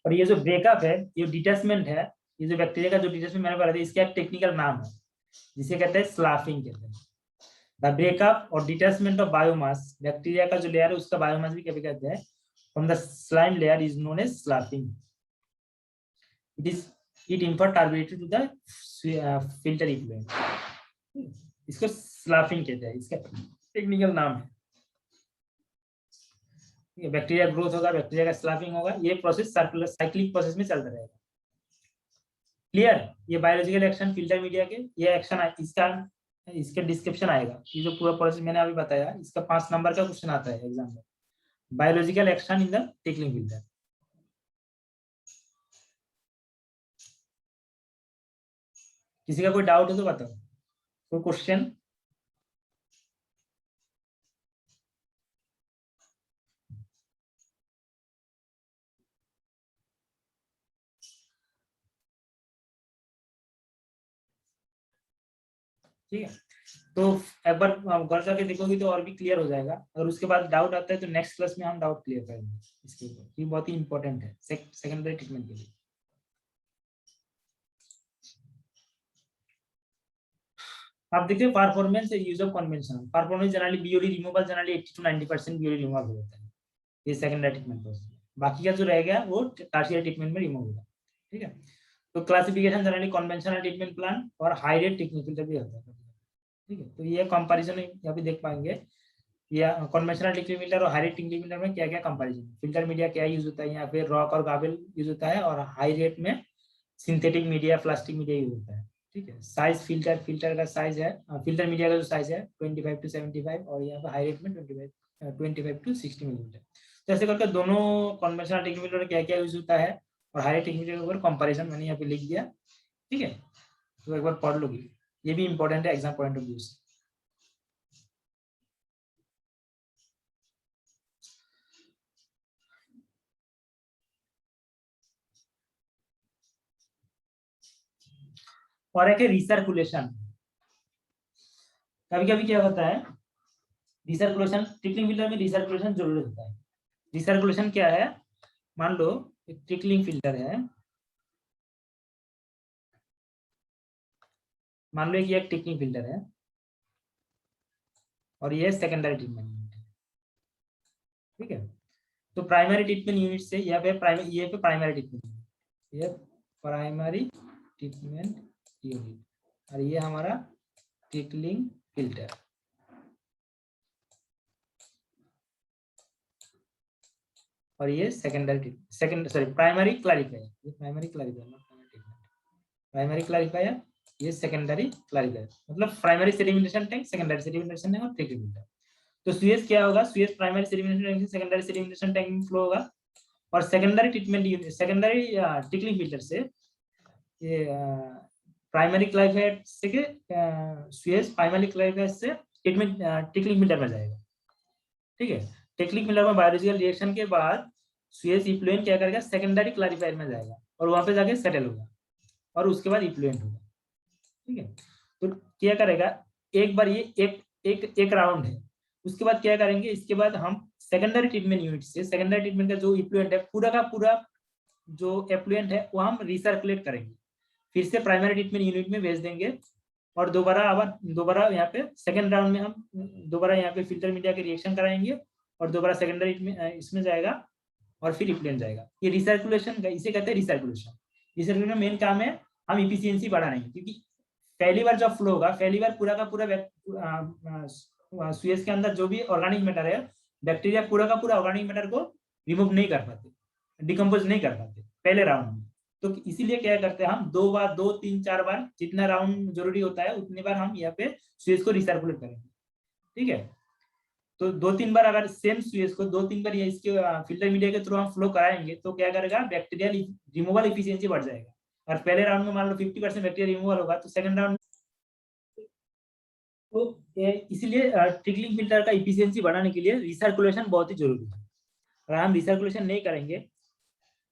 और ये जो ब्रेकअप है, ये डिटैचमेंट है, ये जो बैक्टीरिया का जो डिटैचमेंट मैंने बता दिया, इसका एक टेक्निकल नाम है जिसे कहते हैं स्लाफिंग कहते हैं। द ब्रेकअप और डिटैचमेंट ऑफ बायोमास, बैक्टीरिया का जो लेयर है उसका बायोमास भी कभी कहते हैं, from the slime layer is known as sloughing. It impart turbidity to the filter effluent. इसको स्लाफिंग कहते हैं, इसका टेक्निकल नाम है। बैक्टीरिया ग्रोथ होगा, बैक्टीरिया का स्लाफिंग होगा, ये प्रोसेस सर्कुलर साइक्लिक प्रोसेस में चलता रहेगा। क्लियर? ये बायोलॉजिकल एक्शन फिल्टर मीडिया के, ये एक्शन इसका इसके डिस्क्रिप्शन आएगा। ये जो पूरा प्रोसेस मैंने अभी बताया, इसका 5 नंबर का क्वेश्चन आता है एग्जाम में, biological action in the tickling filter. किसी का कोई डाउट है तो बताओ, कोई क्वेश्चन? ठीक है, तो एक बार घर जाके देखोगे तो और भी क्लियर हो जाएगा। अगर उसके बाद डाउट आता है तो नेक्स्ट क्लास में हम डाउट क्लियर करेंगे इसके ऊपर। ये बहुत ही इंपॉर्टेंट है सेकेंडरी ट्रीटमेंट के लिए। आप देखिए performance use of conventional performance generally BOD removal generally 80 to 90% BOD removal हो जाता है ये सेकेंडरी ट्रीटमेंट प्रोसेस में। बाकी का जो रह गया वो टर्शियरी ट्रीटमेंट में रिमूव होगा। ठीक है, तो classification generally conventional treatment plan और हाई रेट टेक्निक फिल्टर भी होता है। ठीक है, तो ये कंपैरिजन यहाँ पे देख पाएंगे या कन्वेंशनल टिकली फिल्टर और हाई रेट टिकली फिल्टर में क्या क्या कंपैरिजन, फिल्टर मीडिया क्या यूज होता है, यहाँ पे रॉक और गाबेल यूज होता है, और हाई रेट में synthetic media plastic media use होता है। ठीक है, साइज फिल्टर का साइज है, फिल्टर मीडिया का जो साइज है 25 to 75, और यहाँ पे हाई रेट में 25 to 60 मिलीमीटर। तो ऐसे करके दोनों कन्वेंशनल टिकली फिल्टर क्या क्या यूज होता है और हाई रेट टिकली फिल्टर के ऊपर कंपैरिजन मैंने यहाँ पे लिख दिया। ठीक है, तो एक बार पढ़ लोगी, ये भी इंपॉर्टेंट है एग्जाम पॉइंट ऑफ व्यू से। और एक है रिसर्कुलेशन। कभी कभी क्या होता है, रिसर्कुलेशन ट्रिकलिंग फिल्टर में रिसर्कुलेशन जरूरी होता है। रिसर्कुलेशन क्या है, मान लो एक ट्रिकलिंग फिल्टर है, मान लो कि एक ट्रिकलिंग फिल्टर है और ये सेकेंडरी ट्रीटमेंट यूनिट है। ठीक है, तो प्राइमरी ट्रीटमेंट यूनिट से यहाँ पे प्राइमरी ट्रीटमेंट, ये प्राइमरी ट्रीटमेंट यूनिट और ये हमारा ट्रिकलिंग फिल्टर। और ये प्राइमरी क्लैरिफायर, ये प्राइमरी क्लैरिफायर, ये सेकेंडरी क्लैरिफायर, मतलब primary sedimentation tank, secondary sedimentation tank और ट्रिकलिंग फिल्टर। तो सुएज क्या होगा, सुएज प्राइमरी सेडिमेंटेशन टैंक से सेकेंडरी सेडिमेंटेशन टैंक में फ्लो होगा, और secondary treatment unit secondary trickling filter से ये प्राइमरी क्लैरिफायर से के सुएज प्राइमरी क्लैरिफायर से ट्रीटमेंट ट्रिकलिंग फिल्टर में जाएगा। ठीक है, ट्रिकलिंग फिल्टर में बायोलॉजिकल रिएक्शन के बाद सुएज इफ्लुएंट क्या करेगा, सेकेंडरी क्लैरिफायर में जाएगा और वहां पे जाके सेटल होगा और उसके बाद इफ्लुएंट होगा। ठीक है, तो क्या करेगा, एक बार ये एक राउंड है, उसके बाद क्या करेंगे, इसके बाद हम सेकेंडरी ट्रीटमेंट यूनिट से सेकेंडरी ट्रीटमेंट का जो इफ्लुएंट है पूरा का पूरा जो एफ्लुएंट है वो हम रिसर्कुलेट करेंगे, फिर से प्राइमरी ट्रीटमेंट यूनिट में भेज देंगे, और दोबारा यहाँ पे सेकेंड राउंड में हम दोबारा यहाँ पे फिल्टर मीडिया के रिएक्शन कराएंगे और दोबारा सेकेंडरी इसमें जाएगा और फिर इफ्लुएंट जाएगा। ये रिसर्कुलेशन का, इसे कहते हैं रिसर्कुलेशन। रिसर्कुलेशन में मेन काम है हम इफिशियंसी बढ़ाएंगे, क्योंकि पहली बार जब फ्लो होगा, पहली बार पूरा का पूरा सुएज के अंदर जो भी ऑर्गेनिक मैटर है, बैक्टीरिया पूरा का पूरा ऑर्गेनिक मैटर को रिमूव नहीं कर पाते, डिकम्पोज नहीं कर पाते पहले राउंड में। तो इसीलिए क्या करते हैं हम 2 बार 2 3 4 बार जितना राउंड जरूरी होता है उतनी बार हम यहाँ पे सुएज को रिसर्कुलेट करेंगे। ठीक है, तो 2-3 बार अगर सेम सुएज को 2-3 बार इसके फिल्टर मीडिया के थ्रू हम फ्लो कराएंगे तो क्या करेगा, बैक्टीरियल रिमूवल इफिशियंसी बढ़ जाएगा। और पहले राउंड में मान लो 50% बैक्टीरिया रिमूवल होगा, तो सेकंड राउंड तो इसलिए ट्रिकलिंग फिल्टर का इफिशियंसी बढ़ाने के लिए रिसर्कुलेशन बहुत ही जरूरी है। अगर हम रिसर्कुलेशन नहीं करेंगे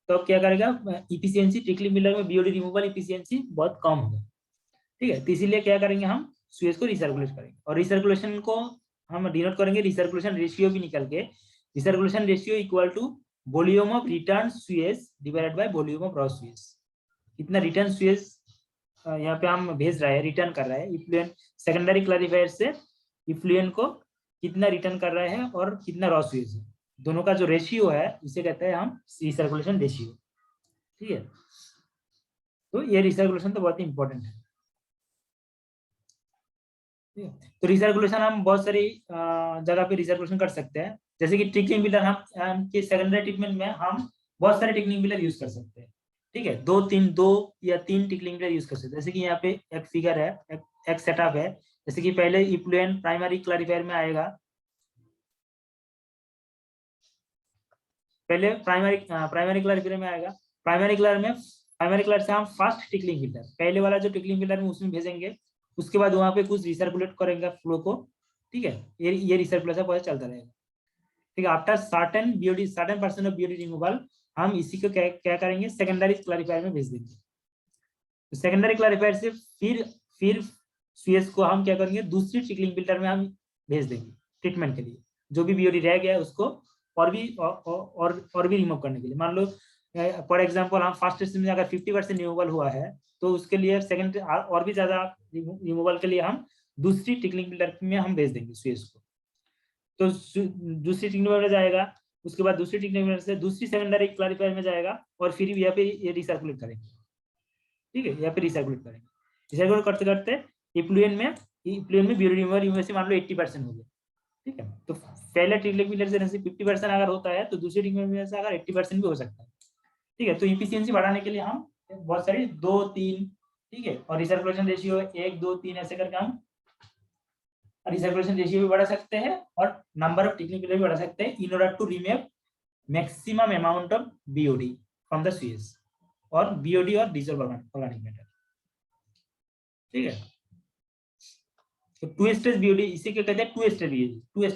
तो क्या करेगा, इफिशियंसी ट्रिकलिंग फिल्टर में बीओडी रिमूवल इफिशियंसी बहुत कम होगा। ठीक है, तो इसीलिए क्या करेंगे, हम सुएज को रिसर्कुलेट करेंगे, और रिसर्कुलेशन को हम डिनोट करेंगे रिसर्कुलेशन रेशियो भी निकल के, recirculation ratio equal to volume of return sewage divided by volume of raw sewage. इतना रिटर्न सुएज यहाँ पे हम भेज रहे हैं, रिटर्न कर रहे हैं इफ्लुएंट सेकेंडरी क्लैरिफायर से इफ्लुएंट को कितना रिटर्न कर रहे हैं और कितना रॉ स्वीज है, दोनों का जो रेशियो है उसे कहते हैं हम रिसर्कुलेशन रेशियो। ठीक है, तो ये रिसर्कुलेशन तो बहुत ही इंपॉर्टेंट है। तो रिसर्कुलेशन हम बहुत सारी जगह पे रिसर्कुलेशन कर सकते हैं, जैसे कि ट्रिकलिंग पिलर हम के सेकेंडरी ट्रीटमेंट में हम बहुत सारे ट्रिकलिंग पिलर यूज कर सकते हैं। ठीक है, दो या तीन ट्रिकलिंग पिलर यूज कर सकते हैं। जैसे कि यहाँ पे एक फिगर है, एक सेटअप है, जैसे कि पहले इफ्लुएंट प्राइमरी क्लैरिफायर में आएगा, पहले प्राइमरी क्लैरिफायर में आएगा। प्राइमरी क्लर से हम फर्स्ट टिकलिंग पिलर, पहले वाला जो टिकलिंग पिलर में उसमें भेजेंगे, उसके बाद वहां पे कुछ रिसर्कुलेट करेंगे फ्लो को। ठीक है, ये रिसर्कुलेशन पता चलता रहेगा। ठीक है, after certain percent of BOD removal हम इसी को क्या करेंगे, सेकेंडरी क्लैरिफायर में भेज देंगे। तो सेकेंडरी क्लैरिफायर से फिर सीएस को हम क्या करेंगे, दूसरी टिकलिंग फिल्टर में हम भेज देंगे ट्रीटमेंट के लिए, जो भी बीओडी रह गया है उसको और भी रिमूव करने के लिए। मान लो फॉर एग्जांपल हम फर्स्ट स्टेज में अगर 50% रिमूवल हुआ है, तो उसके लिए सेकंड और भी ज्यादा रिमूवल के लिए हम दूसरी टिकलिंग फिल्टर में हम भेज देंगे सीएस को। तो दूसरी टिकलिंग फिल्टर जाएगा, उसके बाद दूसरी टिकलिंग फिल्टर से दूसरी सेकेंडरी क्लैरिफायर में जाएगा और फिर यहाँ पे ये रिसर्कुलेट करेंगे। ठीक है, यहाँ पे रिसर्कुलेट करेंगे। रिसर्कुलेट करते करते इफ्लुएंट में बीओडी रिमूवल से मान लो 80% हो गया। ठीक है, तो पहले टिकलिंग फिल्टर से 50% अगर होता है, तो दूसरी टिकलिंग फिल्टर से अगर 80% भी हो सकता है। ठीक है, तो इफिशियंसी बढ़ाने के लिए हम बहुत सारी 2, 3, ठीक है, और रिसर्कुलेशन रेशियो 1, 2, 3 ऐसे करके हम रिसर्कुलेशन रेशियो भी बढ़ा सकते हैं और नंबर ऑफ टिकलिंग फिल्टर भी बढ़ा सकते हैं, in order to remove maximum amount of BOD from the CS और बीओडी और डिसॉल्व ऑर्गेनिक मैटर। ठीक है, तो टू स्टेज बीओडी इसी के कहते हैं two stage BOD, two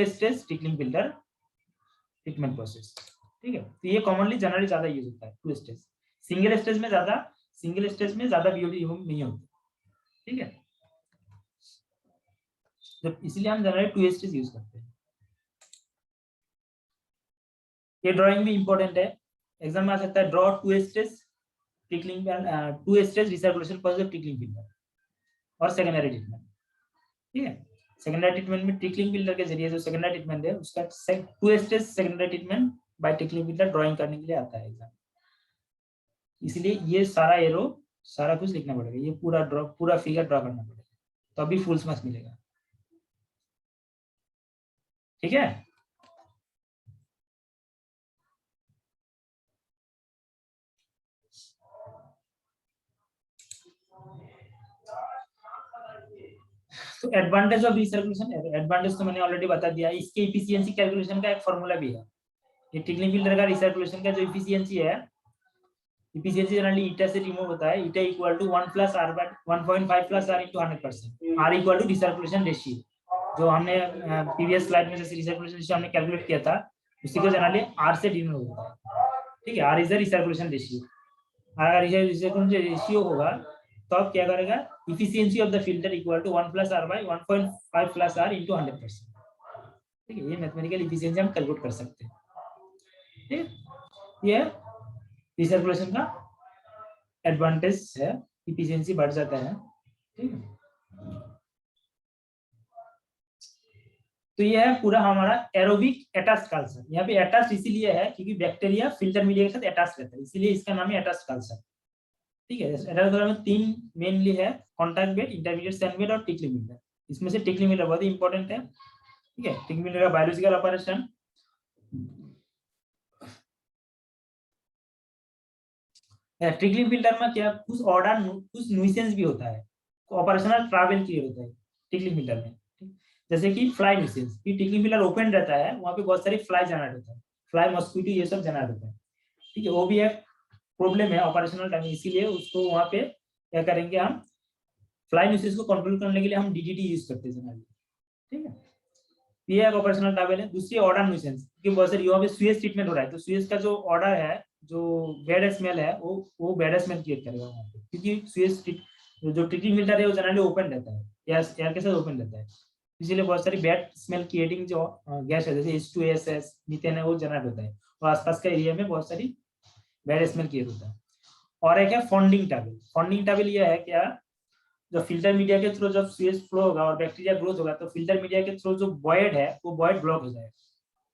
stage trickling filter treatment process. ठीक है, तो ये कॉमनली जनरली ज्यादा यूज होता है टू स्टेज। सिंगल स्टेज में ज्यादा बीओडी रिमूव नहीं होती। ठीक है, तो इसलिए हम जनरली टू स्टेज यूज करते हैं। ये ड्राइंग भी इंपॉर्टेंट है, एग्जाम में आ सकता है, draw two stage recirculation process of trickling filter और सेकेंडरी ट्रीटमेंट। ठीक है, सेकेंडरी ट्रीटमेंट में टिकलिंग फिल्टर के जरिए जो सेकेंडरी ट्रीटमेंट है उसका two stage secondary treatment by trickling filter drawing करने के लिए आता है एग्जाम। इसलिए ये सारा एरो सारा कुछ लिखना पड़ेगा, ये पूरा फिगर ड्रॉ करना पड़ेगा, तो अभी फुल मार्क्स मिलेगा। ठीक है, तो एडवांटेज ऑफ रिसर्कुलेशन, एडवांटेज तो मैंने ऑलरेडी बता दिया। इसके इफिशियंसी कैलकुलेशन का एक फॉर्मूला भी है। ये टिकलिंग फिल्टर का रिसर्कुलेशन का जो इफिशियंसी है, इफिशियंसी जनरली ईटा से रिमूव होता है, ईटा equal to 1 + r by 1.5 + r into 100%, r equal to recirculation ratio, जो हमने प्रीवियस स्लाइड में जैसे रिसर्कुलेशन रेशियो हमने कैलकुलेट किया था, उसी को जनरली r से डिनोट होता है। ठीक है, r is the recirculation ratio. अगर रिसर्कुलेशन रेशियो होगा तो आप क्या करेगा, efficiency of the filter equal to 1 + r by 1.5 + r into 100%। ठीक है, ये मैथमेटिकल इफिशियंसी हम कैलकुलेट कर सकते हैं। ठीक है, ये रिसर्कुलेशन का एडवांटेज है, इफिशियंसी बढ़ जाता है। ठीक है, तो ये है पूरा हमारा एरोबिक अटैच्ड कल्चर। यहाँ पे अटैच्ड इसीलिए है क्योंकि बैक्टीरिया फिल्टर मीडिया के साथ अटैच रहता है, इसीलिए इसका नाम है अटैच्ड कल्चर। ठीक है, अटैच्ड कल्चर में 3 मेनली है, contact bed, intermediate sand bed और टिकलिंग फिल्टर। इसमें से टिकलिंग फिल्टर बहुत ही इंपॉर्टेंट है। ठीक है, टिकलिंग फिल्टर का बायोलॉजिकल ऑपरेशन, टिकलिंग फिल्टर में क्या कुछ ऑर्डर कुछ न्यूसेंस भी होता है, ऑपरेशनल ट्रैवल क्लियर होता है टिकलिंग फिल्टर में। जैसे कि फ्लाई न्यूसेंस, कि टिकलिंग फिल्टर ओपन रहता है, वहां पे बहुत सारी फ्लाई जनरेट होता है, फ्लाई मॉस्किटो ये सब जनरेट होता है। ठीक है, वो भी एक प्रॉब्लम है ऑपरेशनल टाइम, इसीलिए उसको वहां पे क्या करेंगे, हम फ्लाई न्यूसेंस को कंट्रोल करने के लिए हम डीडीटी यूज करते हैं जनरली। ठीक है, ये एक ऑपरेशनल ट्रैवल है। दूसरी ऑर्डर न्यूसेंस, क्योंकि बहुत सारी यहाँ पे सुएज ट्रीटमेंट हो रहा है, तो सुएज का जो ऑर्डर है, जो बैड स्मेल है, वो बैड स्मेल क्रिएट करेगा वहां पे, क्योंकि सुएज जो टिकलिंग फिल्टर है वो जनरली ओपन रहता है, एयर के साथ ओपन रहता है, इसीलिए बहुत सारी बैड स्मेल क्रिएटिंग जो गैस है जैसे H2SS मीथेन है वो जनरेट होता है, और आसपास के एरिया में बहुत सारी बैड स्मेल क्रिएट होता है। और एक है फॉन्डिंग टैबल। फॉन्डिंग टैबल ये है क्या, जब फिल्टर मीडिया के थ्रू जब सीवेज फ्लो होगा और बैक्टीरिया ग्रोथ होगा, तो फिल्टर मीडिया के थ्रू जो वॉइड है वो वॉइड ब्लॉक हो जाएगा।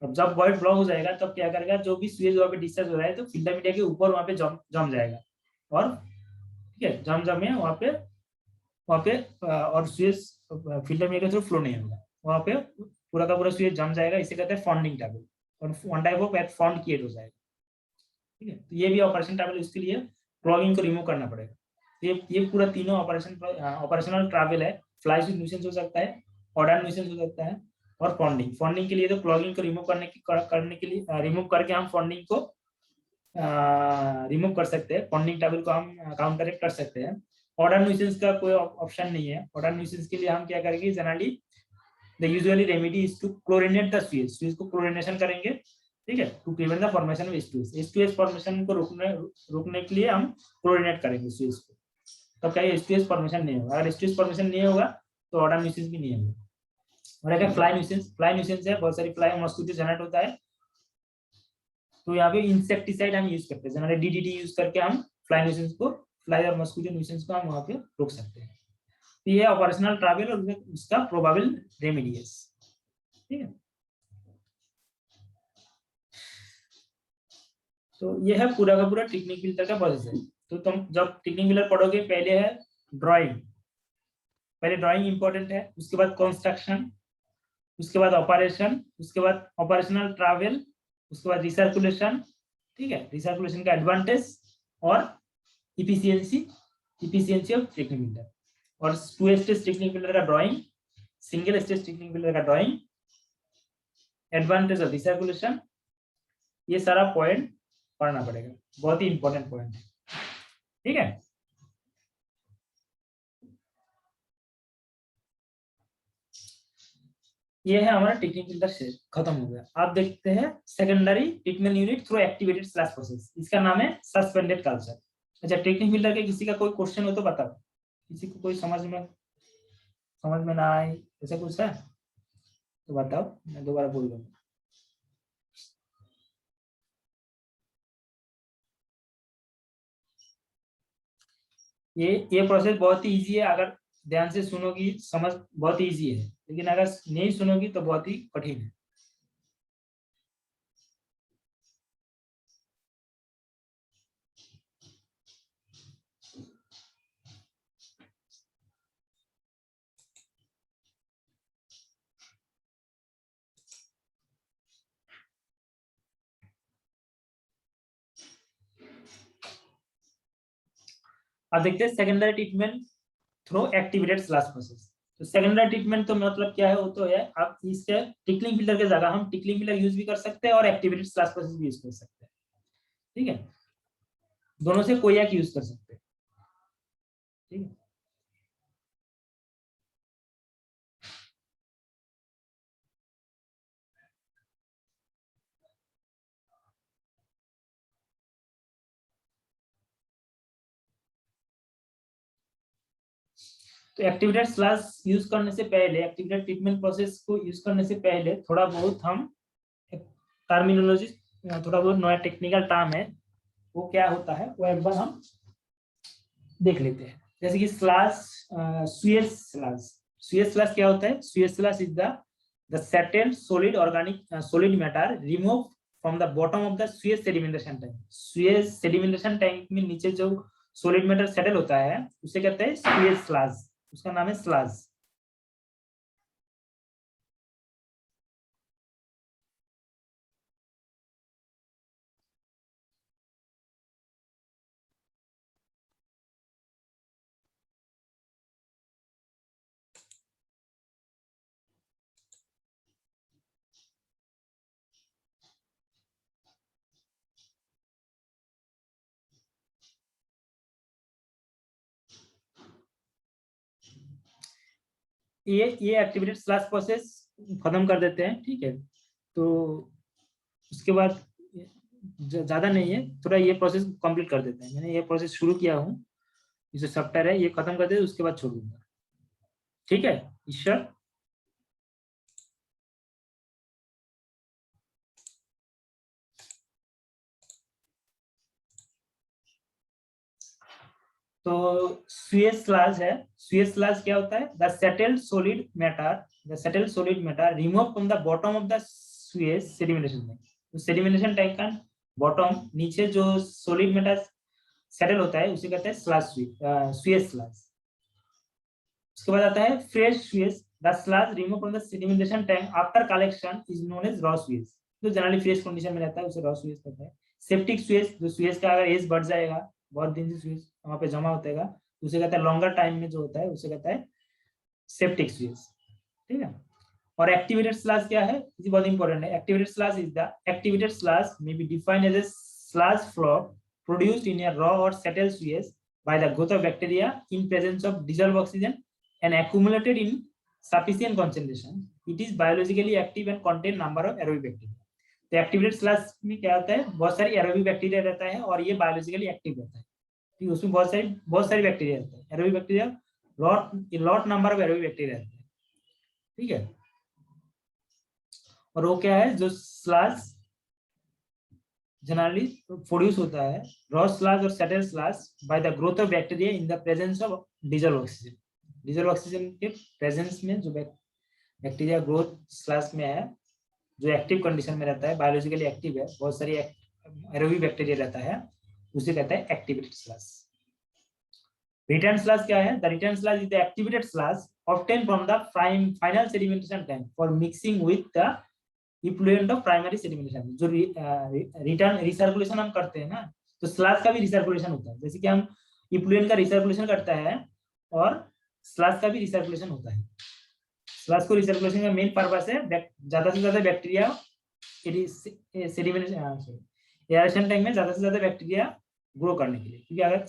अब जब वॉइड ब्लॉक हो जाएगा तब क्या करेगा, जो भी सीवेज वहाँ पे डिस्चार्ज हो रहा है तो फिल्टर मीडिया के ऊपर वहाँ पे जम जाएगा, और ठीक है जम जमे वहाँ पे और सीवेज फिल्टर मीडिया के थ्रू फ्लो नहीं होगा, वहाँ पे पूरा का पूरा सीवेज जम जाएगा। इसे कहते हैं फॉन्डिंग टेबल, और one type of fond create हो जाएगा। ठीक है, तो ये भी ऑपरेशन टेबल, इसके लिए क्लॉगिंग को रिमूव करना पड़ेगा। ये पूरा तीनों ऑपरेशनल ट्रैवल है। फ्लाई स्विच न्यूसेंस हो सकता है, ऑर्डर न्यूसेंस हो सकता है, और फॉन्डिंग के लिए तो क्लॉगिंग को रिमूव करने के लिए रिमूव करके हम फॉन्डिंग को रिमूव कर सकते हैं, फॉन्डिंग टेबल को हम काउंटर कर सकते हैं। ऑर्डर न्यूसेंस का कोई ऑप्शन नहीं है। ऑर्डर न्यूसेंस के लिए हम क्या करेंगे, generally the usually remedy is to chlorinate the sewage को क्लोरिनेशन करेंगे, ठीक है, to prevent the formation of H2S। H2S formation को रोकने के लिए हम क्लोरिनेट करेंगे स्वीज को, तब क्या H2S फॉर्मेशन नहीं होगा। अगर H2S फॉर्मेशन नहीं होगा तो ऑर्डर न्यूसेंस भी नहीं होगा। और अगर फ्लाई न्यूसेंस है, बहुत सारी फ्लाई मॉस्किटो जनरेट होता है, तो यहाँ पे इंसेक्टिसाइड हम यूज करते हैं, जनरली DDT यूज करके हम फ्लाई और मॉस्किटो न्यूसेंस को हम वहाँ पे रोक सकते हैं। तो ये ऑपरेशनल ट्रैवल और उसका प्रोबेबल रेमेडियस, ठीक है। तो ये है पूरा का पूरा टेक्निक फिल्टर का प्रोसेस है। तो तुम जब टेक्निक फिल्टर पढ़ोगे, पहले है ड्राइंग, पहले ड्राइंग इंपॉर्टेंट है, उसके बाद कंस्ट्रक्शन, उसके बाद ऑपरेशन, उसके बाद ऑपरेशनल ट्रैवल, उसके बाद रिसर्कुलेशन, ठीक है, रिसर्कुलेशन का एडवांटेज और इफिशियंसी ऑफ टेक्निक फिल्टर, और टू स्टेज टेक्निक फिल्टर का drawing, single stage technique filter का ड्राइंग, एडवांटेज ऑफ रिसर्कुलेशन, ये सारा पॉइंट पढ़ना पड़ेगा, बहुत ही इंपॉर्टेंट पॉइंट है, ठीक है। ये है हमारा टेक्निक फिल्टर से खत्म हो गया। आप देखते हैं secondary treatment unit through activated slash process, इसका नाम है सस्पेंडेड कल्चर। अच्छा, टेक्निक फिल्टर के किसी का कोई क्वेश्चन हो तो बताओ, किसी को कोई समझ में ना आए ऐसा कुछ है तो बताओ, मैं दोबारा बोल दूंगा। ये प्रोसेस बहुत ही इजी है, अगर ध्यान से सुनोगी समझ बहुत ही इजी है, लेकिन अगर नहीं सुनोगी तो बहुत ही कठिन है। अब देखते हैं secondary treatment through activated slash process. तो सेकेंडरी ट्रीटमेंट तो मतलब क्या है, वो तो है आप इसके टिकलिंग फिल्टर की जगह हम टिकलिंग फिल्टर यूज भी कर सकते हैं और एक्टिवेटेड स्लैश प्रोसेस भी यूज कर सकते हैं, ठीक है, दोनों से कोई एक यूज कर सकते हैं, ठीक है। तो एक्टिवेटेड स्लैश यूज करने से पहले, एक्टिवेटेड ट्रीटमेंट प्रोसेस को यूज करने से पहले थोड़ा बहुत हम टर्मिनोलॉजी, थोड़ा बहुत नया टेक्निकल टर्म है, वो क्या होता है वो एक बार हम देख लेते हैं। जैसे कि स्लैश, स्वीज स्लैश क्या होता है, sewage sludge is the settled solid organic solid matter remove from the bottom of the sewage sedimentation tank. Sewage sedimentation tank में नीचे जो सॉलिड मैटर सेटल होता है उसे कहते हैं स्वीज स्लैश, उसका नाम है स्लैश। ये एक्टिवेटेड स्लैश प्रोसेस खत्म कर देते हैं, ठीक है। तो उसके बाद ज्यादा नहीं है, थोड़ा ये प्रोसेस कंप्लीट कर देते हैं। मैंने ये प्रोसेस शुरू किया हूँ, जो सॉफ्टवेयर है ये खत्म कर देते उसके बाद छोड़ दूंगा, ठीक है ईश्वर। तो स्यूएज स्लज है, स्यूएज स्लज क्या होता है? The settled solid matter remove from the bottom of the sewage sedimentation tank. तो सेडिमेंटेशन टैंक का बॉटम नीचे जो सॉलिड मैटर सेटल होता है उसे कहते हैं स्यूएज स्लज। उसके बाद आता है fresh sewage, the sludge remove from the sedimentation tank after collection is known as raw sewage. जो जनरली फ्रेश कंडीशन में रहता है उसे रॉ स्यूएज कहते हैं। सेप्टिक स्यूएज, जो स्यूएज का अगर एज बढ़ जाएगा, बहुत दिन से स्यूएज वहां पे जमा होता है, उसे कहता है लॉन्गर टाइम में जो होता है उसे कहता है सेप्टिक स्यूएज। ठीक है। और एक्टिवेटेड स्लज क्या है? ये बहुत इंपॉर्टेंट है। Activated sludge is the activated sludge may be defined as a sludge floor produced in a raw or settled sewage by the growth of bacteria in presence of dissolved oxygen and accumulated in sufficient concentration. It is biologically active and contain number of aerobic bacteria. तो एक्टिवेटेड स्लज में क्या होता है? बहुत सारी एरोबिक बैक्टीरिया रहता है और ये बायोलॉजिकली एक्टिव रहता है। ठीक, उसमें बहुत सारी बैक्टीरिया रहता है। Aerobic bacteria lot number of aerobic bacteria रहता है। ठीक है। और वो क्या है? जो स्लज जनरली प्रोड्यूस होता है, रॉ स्लज और settle sludge by the growth of bacteria in the presence of dissolve oxygen. Dissolve oxygen के प्रेजेंस में जो बैक्टीरिया ग्रोथ स्लज में है, जो एक्टिव कंडीशन में रहता है, बायोलॉजिकली एक्टिव है, बहुत सारी एरोबिक बैक्टीरिया रहता है, उसे कहता है एक्टिवेटेड स्लज। रिटर्न स्लज क्या है? The return sludge is the activated sludge obtain from the final sedimentation tank for mixing with the effluent of primary sedimentation. जो रिटर्न रिसर्कुलेशन हम करते हैं ना, तो स्लज का भी रिसर्कुलेशन होता है। जैसे कि हम इफ्लुएंट का रिसर्कुलेशन करता है और स्लज का भी रिसर्कुलेशन होता है। स्लज को रिसर्कुलेशन का मेन पर्पस है ज्यादा से ज्यादा बैक्टीरिया एयरेशन टैंक में ज्यादा से ज्यादा बैक्टीरिया ग्रो करने के लिए, क्योंकि अगर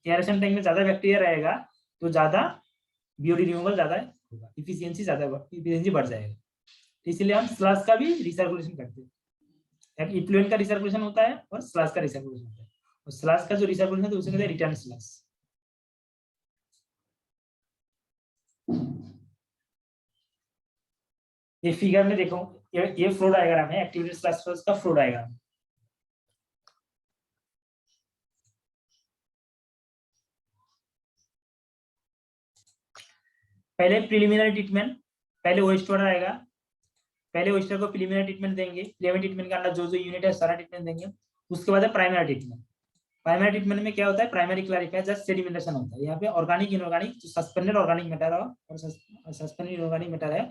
एयरेशन टैंक में ज्यादा बैक्टीरिया रहेगा तो ज्यादा बीओडी रिमूवल ज्यादा होगा, इफिशियंसी बढ़ जाएगा। इसलिए हम स्लज का भी रिसर्कुलेशन करते हैं। इफ्लुएंट का रिसर्कुलेशन होता है और स्लज का रिसर्कुलेशन होता है। और स्लज का जो रिसर्कुलेशन है तो उसे कहते हैं रिटर्न स्लज। ये फिगर में देखो, ये फ्लो डायग्राम है एक्टिवेटेड स्लज का फ्लो डायग्राम। पहले प्रिलिमिनरी ट्रीटमेंट, पहले ओएस्टर आएगा, पहले ओएस्टर को प्रिलिमिनरी ट्रीटमेंट देंगे। प्रिलिमिनरी ट्रीटमेंट के अंदर जो जो यूनिट है सारा ट्रीटमेंट देंगे। उसके बाद है प्राइमरी ट्रीटमेंट। प्राइमरी ट्रीटमेंट में क्या होता है? प्राइमरी क्लैरिफायर जस्ट सेडिमेंटेशन होता है। यहाँ पे organic inorganic suspended organic matter और सस्पेंडेड इनऑर्गेनिक मैटर है,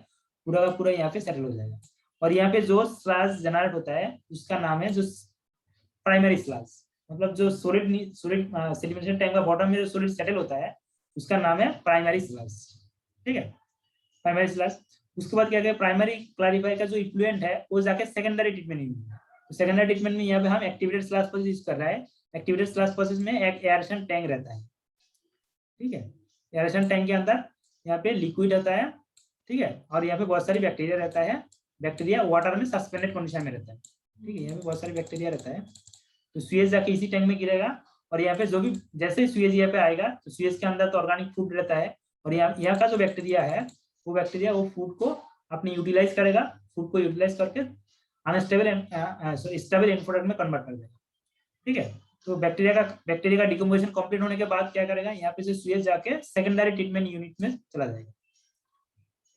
पूरा का पूरा यहाँ पे सेटल हो जाएगा। और यहाँ पे जो स्लज जनरेट होता है उसका नाम है जो प्राइमरी स्लज, मतलब जो सॉलिड सेडिमेंटेशन टैंक का बॉटम में जो सॉलिड सेटल होता है उसका नाम है प्राइमरी स्लज। ठीक है, प्राइमरी स्लज। उसके बाद क्या कहते हैं? प्राइमरी क्लैरिफायर का जो इफ्लुएंट है वो जाके सेकेंडरी ट्रीटमेंट में, तो सेकेंडरी ट्रीटमेंट में यहाँ पे हम एक्टिवेटेड स्लज प्रोसेस यूज कर रहा है। एक्टिवेटेड स्लज प्रोसेस में एक एयरेशन टैंक रहता है। ठीक है, एयरेशन टैंक के अंदर यहाँ पे लिक्विड रहता है। ठीक है, और यहाँ पे बहुत सारी बैक्टीरिया रहता है। बैक्टीरिया वाटर में सस्पेंडेड कंडीशन में रहता है। ठीक है, यहाँ पे बहुत सारी बैक्टीरिया रहता है। तो स्यूएज जाके इसी टैंक में गिरेगा और यहाँ पे जो भी जैसे स्यूएज यहाँ पे आएगा तो स्यूएज के अंदर तो ऑर्गेनिक फूड रहता है और यहाँ का जो बैक्टीरिया है वो बैक्टीरिया वो फूड को अपने यूटिलाइज करेगा, फूड को यूटिलाइज करके स्टेबल एंड प्रोडक्ट में कन्वर्ट कर देगा। ठीक है, तो बैक्टीरिया का डिकम्पोजिशन कंप्लीट होने के बाद क्या करेगा? यहाँ पे से स्यूएज जाके सेकेंडरी ट्रीटमेंट यूनिट में चला जाएगा।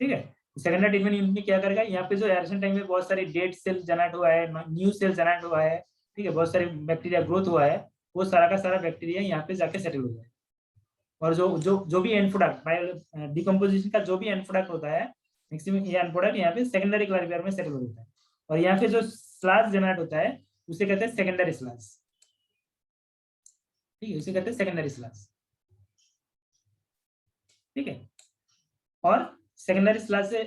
ठीक है, सेकेंडरी ट्रीटमेंट यूनिट में क्या करेगा? यहाँ पे जो एयरेशन टैंक में बहुत सारे डेड सेल जनरेट हुआ है, न्यू सेल जनरेट हुआ है, ठीक है, बहुत सारे बैक्टीरिया ग्रोथ हुआ है, वो सारा का सारा बैक्टीरिया यहाँ पे जाके सेटल हो जाएगा। और जो भी एंड प्रोडक्ट डिकम्पोजिशन का जो भी एंड प्रोडक्ट होता है, मैक्सिमम ये एंड प्रोडक्ट यहाँ पे सेकेंडरी क्लैरिफायर में सेटल हो जाता है। और यहाँ पे जो स्लज जनरेट होता है उसे कहते हैं सेकेंडरी स्लज। ठीक है, उसे कहते हैं सेकेंडरी स्लज। ठीक है, और सेकेंडरी स्लज से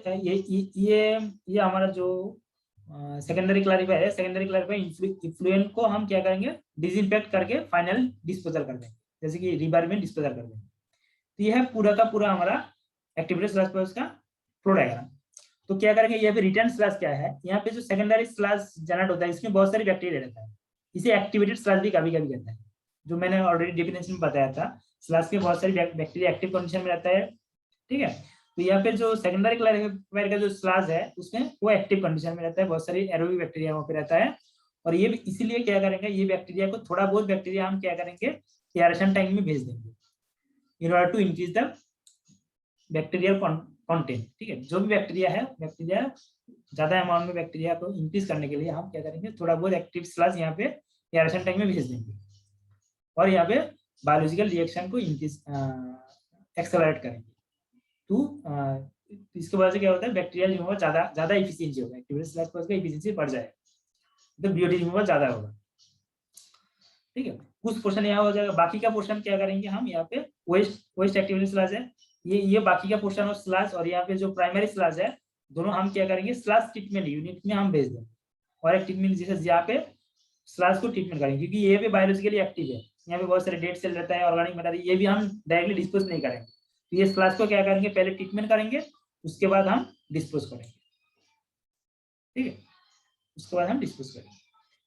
ये हमारा जो सेकेंडरी क्लैरिफायर है, सेकेंडरी क्लैरिफायर इफ्लुएंट को हम क्या करेंगे? डिसइंफेक्ट करके फाइनल डिस्पोजल कर देंगे, जैसे कि रिवर में डिस्पोजल कर देंगे। तो यह है पूरा का पूरा हमारा एक्टिवेटेड स्लज प्रोसेस का फ्लो डायग्राम। तो क्या करेंगे? यहाँ पे रिटर्न स्लज क्या है? यहाँ पे जो सेकेंडरी स्लज जनरेट होता है इसमें बहुत सारी बैक्टीरिया रहता है, इसे एक्टिवेटेड स्लज भी कभी कभी कहते हैं, जो मैंने ऑलरेडी डेफिनेशन में बताया था। स्लज के बहुत सारी बैक्टीरिया एक्टिव कंडीशन में रहता है। ठीक है, तो यहाँ पे जो सेकेंडरी क्लैरिफायर का जो स्लज है उसमें वो एक्टिव कंडीशन में रहता है, बहुत सारी एरोबिक बैक्टीरिया वहाँ पे रहता है। और ये इसीलिए क्या करेंगे? ये बैक्टीरिया को थोड़ा बहुत बैक्टीरिया हम क्या करेंगे? एयरेशन टैंक में भेज देंगे। In order to increase the bacterial content. ठीक है, जो भी बैक्टीरिया है, बैक्टीरिया ज्यादा अमाउंट में बैक्टीरिया को इंक्रीज करने के लिए हम क्या करेंगे, थोड़ा बहुत एक्टिव स्लज यहाँ पे एयरेशन टैंक में भेज देंगे और यहाँ पे बायोलॉजिकल रिएक्शन को इंक्रीज एक्सेलरेट करेंगे। तो इसके वजह से क्या होता है, बैक्टीरियल रिमूवल ज्यादा इफिशियंसी होगा, एक्टिवेटेड स्लज का इफिशियंसी बढ़ जाएगा, तो बीओडी रिमूवल ज्यादा होगा। ठीक है, कुछ पोर्शन यहाँ हो जाएगा, बाकी का पोर्शन क्या करेंगे हम, यहाँ पे वेस्ट एक्टिवेटेड स्लज है, ये बाकी का पोर्शन ऑफ स्लज और यहाँ पे जो प्राइमरी स्लज है, दोनों हम क्या करेंगे, स्लज ट्रीटमेंट यूनिट में हम भेज देंगे और एक ट्रीटमेंट जैसे यहाँ पे स्लज को ट्रीटमेंट करेंगे, क्योंकि ये भी बायोलॉजिकली एक्टिव है, यहाँ पे बहुत सारे डेड सेल रहता है, ऑर्गेनिक मैटर, ये भी हम डायरेक्टली डिस्पोज नहीं करेंगे। तो ये स्लज को क्या करेंगे, पहले ट्रीटमेंट करेंगे, उसके बाद हम डिस्पोज करेंगे। ठीक है, उसके बाद हम डिस्पोज करेंगे।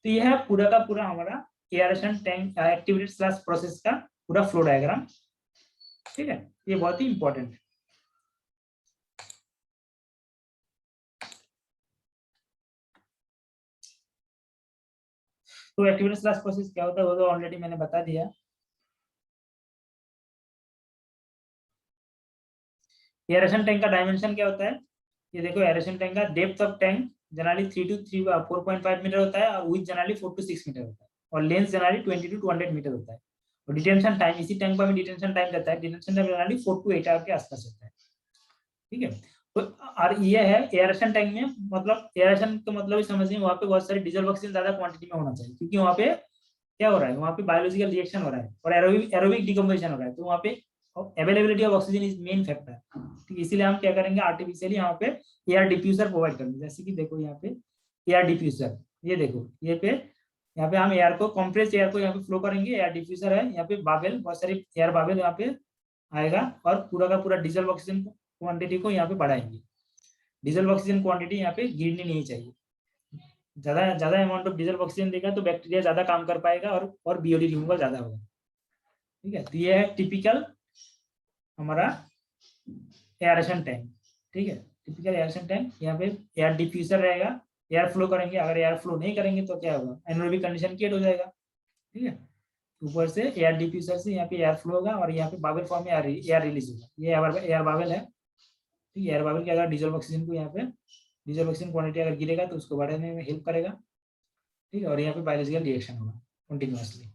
तो यह है पूरा का पूरा हमारा aeration tank activated sludge process का पूरा फ्लो डायग्राम। ठीक है, ये बहुत ही इंपॉर्टेंट है। तो एक्टिवेटेड स्लज प्रोसेस क्या होता है वो तो ऑलरेडी मैंने बता दिया। एयरेशन टैंक का डायमेंशन क्या होता है, ये देखो, एयरेशन टैंक का depth of tank generally 3 to 4.5 metre होता है और विड्थ जनरली 4 to 6 मीटर होता है और लेंथ जनरली 20 to 200 मीटर होता है। और डिटेंशन टाइम, इसी टैंक पर डिटेंशन टाइम रहता है, detention time generally 4 to 8 hour के आसपास होता है। ठीक है, तो और ये है एयरेशन टैंक में, मतलब एयरेशन का मतलब समझिए वहाँ पे बहुत सारे डीजल ऑक्सीजन ज्यादा क्वांटिटी में होना चाहिए, क्योंकि वहाँ पे क्या हो रहा है, वहाँ पे बायोलॉजिकल रिएक्शन हो रहा है और एरोबिक डिकम्पोजिशन हो रहा है, तो वहाँ पे availability of oxygen is main factor. ठीक, इसीलिए हम क्या करेंगे, आर्टिफिशियली यहाँ पे एयर डिफ्यूजर प्रोवाइड करेंगे। जैसे कि देखो यहाँ पे एयर डिफ्यूजर, ये देखो ये पे यहाँ पे हम एयर को, कंप्रेस एयर को यहाँ पे फ्लो करेंगे, एयर डिफ्यूजर है, यहाँ पे बाबेल, बहुत सारे एयर बाबेल यहाँ पे आएगा और पूरा का पूरा डीजल ऑक्सीजन क्वांटिटी को यहाँ पे बढ़ाएंगे। डीजल ऑक्सीजन क्वांटिटी यहाँ पे गिरनी नहीं चाहिए, ज्यादा अमाउंट ऑफ डीजल ऑक्सीजन देगा तो बैक्टीरिया ज्यादा काम कर पाएगा और बीओडी रिमूवल ज्यादा होगा। ठीक है, तो ये है टिपिकल हमारा एयरेशन टैंक। ठीक है, टिपिकल एयरेशन टैंक, यहाँ पे एयर डिफ्यूजर रहेगा, एयर फ्लो करेंगे, अगर एयर फ्लो नहीं करेंगे तो क्या होगा, एनारोबिक कंडीशन क्रिएट हो जाएगा। ठीक है, ऊपर से एयर डिफ्यूजर से यहाँ पे एयर फ्लो होगा और यहाँ पे बाबल फॉर्म में एयर रिलीज होगा, ये एयर बाबल है। ठीक है, एयर बाबल के अगर डीजल ऑक्सीजन को यहाँ पे डीजल ऑक्सीजन क्वांटिटी अगर गिरेगा तो उसको बढ़ाने में हेल्प करेगा। ठीक है, और यहाँ पे बायोलॉजिकल रिएक्शन होगा कंटिन्यूअसली।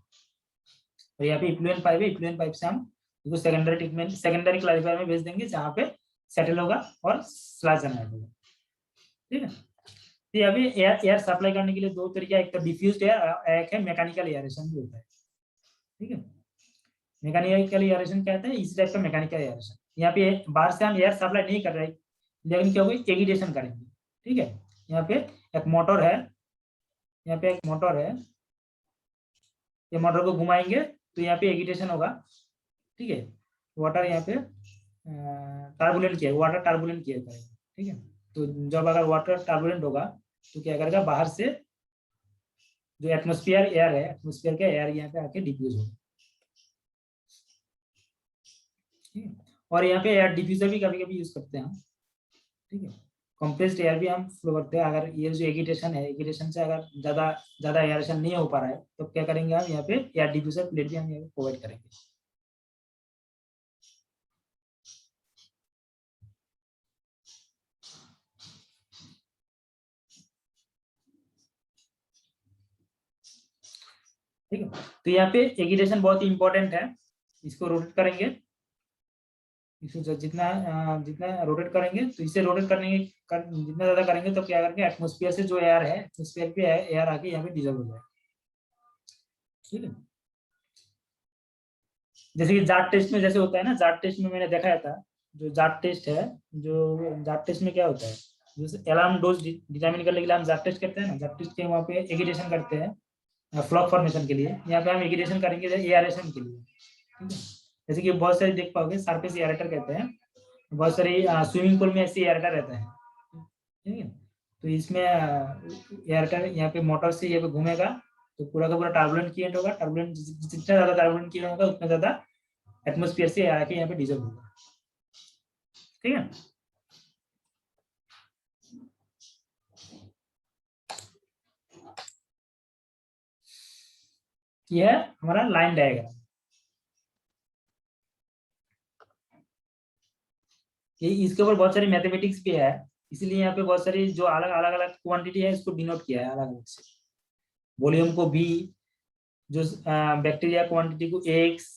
और यहाँ पे इफ्लुएंट पाइप है, इफ्लुएंट पाइप से हम इसको सेकेंडरी ट्रीटमेंट, सेकेंडरी क्लैरिफायर में भेज देंगे, जहाँ पे सेटल होगा और स्लज जनरेट होगा। ठीक है, तो यहाँ पे एयर सप्लाई करने के लिए दो तरीका, एक तो डिफ्यूज्ड एयर, एक है मैकेनिकल एयरेशन भी होता है। ठीक है, मैकेनिकल एयरेशन क्या होता है, इस टाइप का मैकेनिकल एयरेशन, यहाँ पे बाहर से हम एयर सप्लाई नहीं कर रहे, लेकिन क्या होगा, एगिटेशन करेंगे। ठीक है, यहाँ पे एक मोटर है, यहाँ पे एक मोटर है, ये मोटर को घुमाएंगे तो यहाँ पे एगिटेशन होगा। ठीक है, वाटर यहाँ पे टर्बुलेंट किया, वाटर टर्बुलेंट किया करेगा। ठीक है, तो जब अगर वाटर टर्बुलेंट होगा तो क्या करेगा, बाहर से जो एटमोस्फियर एयर है, एटमोस्फियर का एयर यहाँ पे आके डिफ्यूज होगा। ठीक है, और यहाँ पे एयर डिफ्यूजर भी कभी कभी यूज करते हैं हम। ठीक है, कंप्रेस्ड एयर भी हम फ्लो करते हैं, अगर ये जो एगिटेशन है, एगिटेशन से अगर ज्यादा ज्यादा एयरेशन नहीं हो पा रहा है तो क्या करेंगे, हम यहाँ पे एयर डिफ्यूजर प्लेट भी हम यहाँ पे प्रोवाइड करेंगे। ठीक है, तो यहाँ पे एगिटेशन बहुत ही इंपॉर्टेंट है, इसको रोटेट करेंगे, इसको जितना रोटेट करेंगे, तो इसे रोटेट जितना ज्यादा करेंगे तो क्या करेंगे, एटमोस्फियर से जो एयर है, एटमोस्फियर पे एयर आके यहाँ पे डिजॉल्व हो जाएगा। ठीक है, जैसे कि जाट टेस्ट में जैसे होता है ना, जाट टेस्ट में मैंने दिखाया था, जो जाट टेस्ट है, जो जाट टेस्ट में क्या होता है, जैसे अलार्म डोज डिटरमाइन करने के लिए हम जाट टेस्ट करते हैं ना, जाट टेस्ट के वहाँ पे एगिटेशन करते हैं फ्लॉक फॉर्मेशन के लिए, यहाँ पे हम एगिटेशन करेंगे एयरेशन के लिए। ठीक है, जैसे कि बहुत सारे देख पाओगे सरफेस एयरेटर कहते हैं, बहुत सारे स्विमिंग पूल में ऐसे एयरेटर रहता है। ठीक है, तो इसमें एयरेटर यहाँ पे मोटर से यहाँ पे घूमेगा तो पूरा का पूरा टर्बुलेंट क्रिएट होगा, टर्बुलेंट जितना ज्यादा टर्बुलेंट क्रिएट होगा उतना ज्यादा एटमोस्फियर से आके यहाँ पे डिजॉल्व होगा। ठीक है, यह है हमारा लाइन डायग्राम। ये इसके ऊपर बहुत सारी मैथमेटिक्स भी है, इसलिए यहाँ पे बहुत सारी जो अलग अलग अलग क्वांटिटी है इसको डिनोट किया है अलग अलग से। वॉल्यूम को बी, जो बैक्टीरिया क्वांटिटी को एक्स,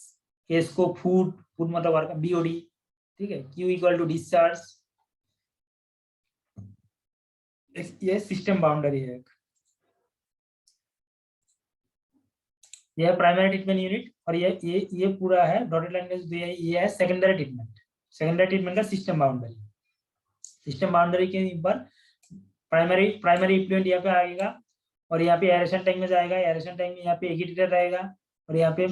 एस को फूड, फूड मतलब वर्क बीओडी, ठीक है, क्यू इक्वल टू डिस्चार्ज। ये सिस्टम बाउंड्री है। यह है प्राइमरी ट्रीटमेंट यूनिट, और ये पूरा है डॉटेड लाइन में जो ये है सेकेंडरी ट्रीटमेंट। सेकेंडरी ट्रीटमेंट का सिस्टम बाउंड्री, सिस्टम बाउंड्री के ऊपर प्राइमरी इफ्लुएंट यहाँ पे आएगा, और यहाँ पे एरेशन टैंक में जाएगा। एरेशन टैंक में यहाँ पे एगिटेटर रहेगा, और यहाँ पे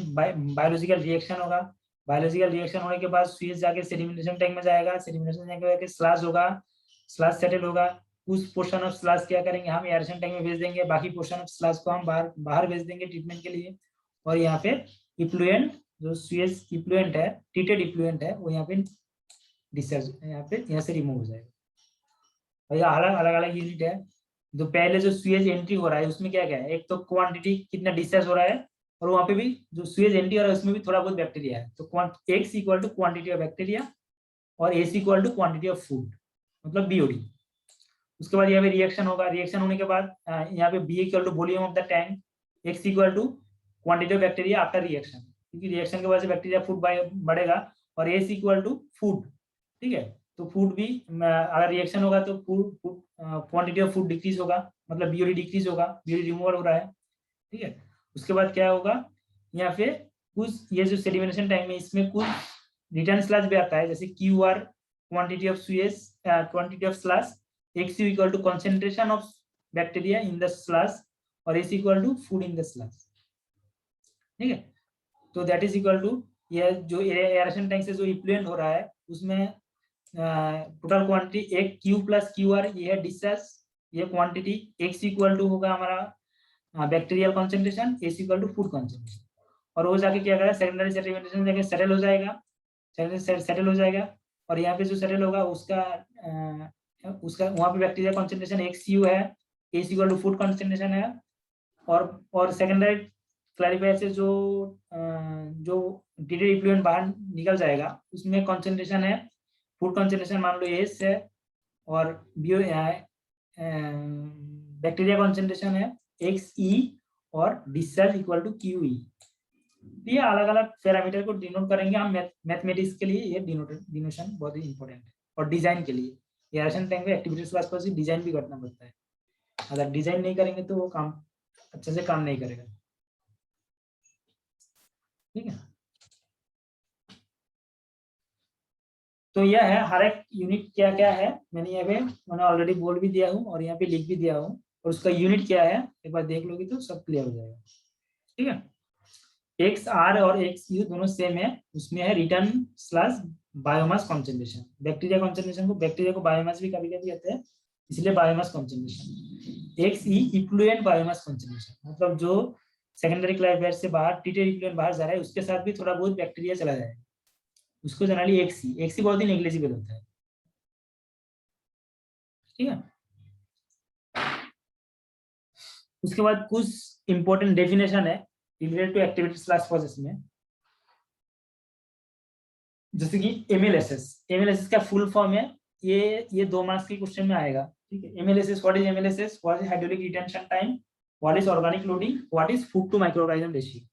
बायोलॉजिकल रिएक्शन होगा। बायोलॉजिकल रिएक्शन होने के बाद स्वीज जाके सेडिमेंटेशन टैंक में जाएगा। सेडिमेंटेशन टैंक में जाके स्लैश होगा, स्लैश सेटल होगा। उस पोर्शन ऑफ स्लैश क्या करेंगे हम एरेशन टैंक में भेज देंगे, बाकी पोर्शन ऑफ स्लैश को हम बाहर भेज देंगे ट्रीटमेंट के लिए। और यहाँ पे इफ्लुएंट, जो स्वीज इफ्लुएंट है, ट्रीटेड इफ्लुएंट है, वो यहाँ पे डिस्चार्ज यहाँ से रिमूव हो जाएगा। और ये अलग अलग यूनिट है। जो पहले जो स्वीज एंट्री हो रहा है उसमें क्या क्या है, एक तो क्वांटिटी कितना डिस्चार्ज हो रहा है, और वहाँ पे भी जो स्वीज एंट्री हो रहा है उसमें भी थोड़ा बहुत बैक्टीरिया है। तो X equal to quantity of bacteria और S equal to quantity of food, मतलब बीओडी। उसके बाद यहाँ पे रिएक्शन होगा। रिएक्शन होने के बाद यहाँ पे B equal to volume of the tank, X equal to quantity of bacteria after reaction, क्योंकि रिएक्शन के वजह से बैक्टीरिया फूड बढ़ेगा, और एस इक्वल टू फूड, ठीक है। तो फूड भी अगर रिएक्शन होगा तो food quantity of food decrease होगा, मतलब बीओडी डिक्रीज होगा, बीओडी रिमूवल हो रहा है, ठीक है। उसके बाद क्या होगा, यहाँ पे कुछ ये जो सेडिमेंटेशन टैंक में इसमें कुछ रिटर्न स्लैश भी आता है, जैसे Q R quantity of sewage, quantity of sludge, X equal to concentration of bacteria in the sludge, और S equal to food in the sludge, ठीक है। तो दैट इज इक्वल टू ये जो एरेशन टैंक से जो इफ्लुएंट हो रहा है उसमें टोटल क्वांटिटी एक क्यू प्लस क्यू आर, ये है डिस्चार्ज, ये क्वांटिटी। एक्स इक्वल टू होगा हमारा bacterial concentration, S equal to food concentration, और वो जाके क्या करेगा सेकेंडरी सेडिमेंटेशन जाके सेटल हो जाएगा, सेटल हो जाएगा। और यहाँ पे जो सेटल होगा उसका वहाँ पे बैक्टीरिया कॉन्सेंट्रेशन एक्स यू है, S equal to food concentration है। और सेकेंडरी क्लैरिफायर से जो ट्रीटेड इफ्लुएंट बाहर निकल जाएगा उसमें कॉन्सेंट्रेशन है, फूड कॉन्सेंट्रेशन मान लो एस है, और बैक्टीरिया कॉन्सेंट्रेशन है एक्स ई, और discharge equal to Q E. ये अलग अलग पैरामीटर को डिनोट करेंगे हम मैथमेटिक्स के लिए। ये डिनोशन बहुत ही इंपॉर्टेंट है, और डिजाइन के लिए एरेशन टैंक में एक्टिविटीज के आसपास डिजाइन भी करना पड़ता है। अगर डिजाइन नहीं करेंगे तो वो काम अच्छे से काम नहीं करेगा, ठीक है। तो यह है हर एक यूनिट क्या क्या है, मैंने ऑलरेडी बोल भी दिया हूँ और यहाँ पे लिख भी दिया हूँ, और उसका यूनिट क्या है एक बार देख लोगे तो सब क्लियर हो जाएगा, ठीक है। एक्स आर और एक्स यू दोनों सेम है, उसमें है return slash biomass concentration. Bacteria concentration को, बैक्टीरिया को बायोमास भी कभी कभी कहते हैं, इसलिए बायोमास कॉन्सेंट्रेशन। एक्स ई इफ्लुएंट बायोमास कॉन्सेंट्रेशन, मतलब जो सेकेंडरी क्लैरिफायर से बाहर ट्रीटेड इफ्लुएंट बाहर जा रहा है उसके साथ भी थोड़ा बहुत बैक्टीरिया चला जाएगा, उसको जनरली एक्सी बहुत ही नेग्लिजिबल होता है, ठीक है। उसके बाद कुछ इंपॉर्टेंट डेफिनेशन है related to activated sludge process में, जैसे कि एमएलएसएस। एमएलएसएस का फुल फॉर्म है, ये 2 मार्क्स के क्वेश्चन में आएगा, ठीक है। MLSS, what is MLSS, what is hydraulic retention time, what is organic loading, what is food to microorganism ratio.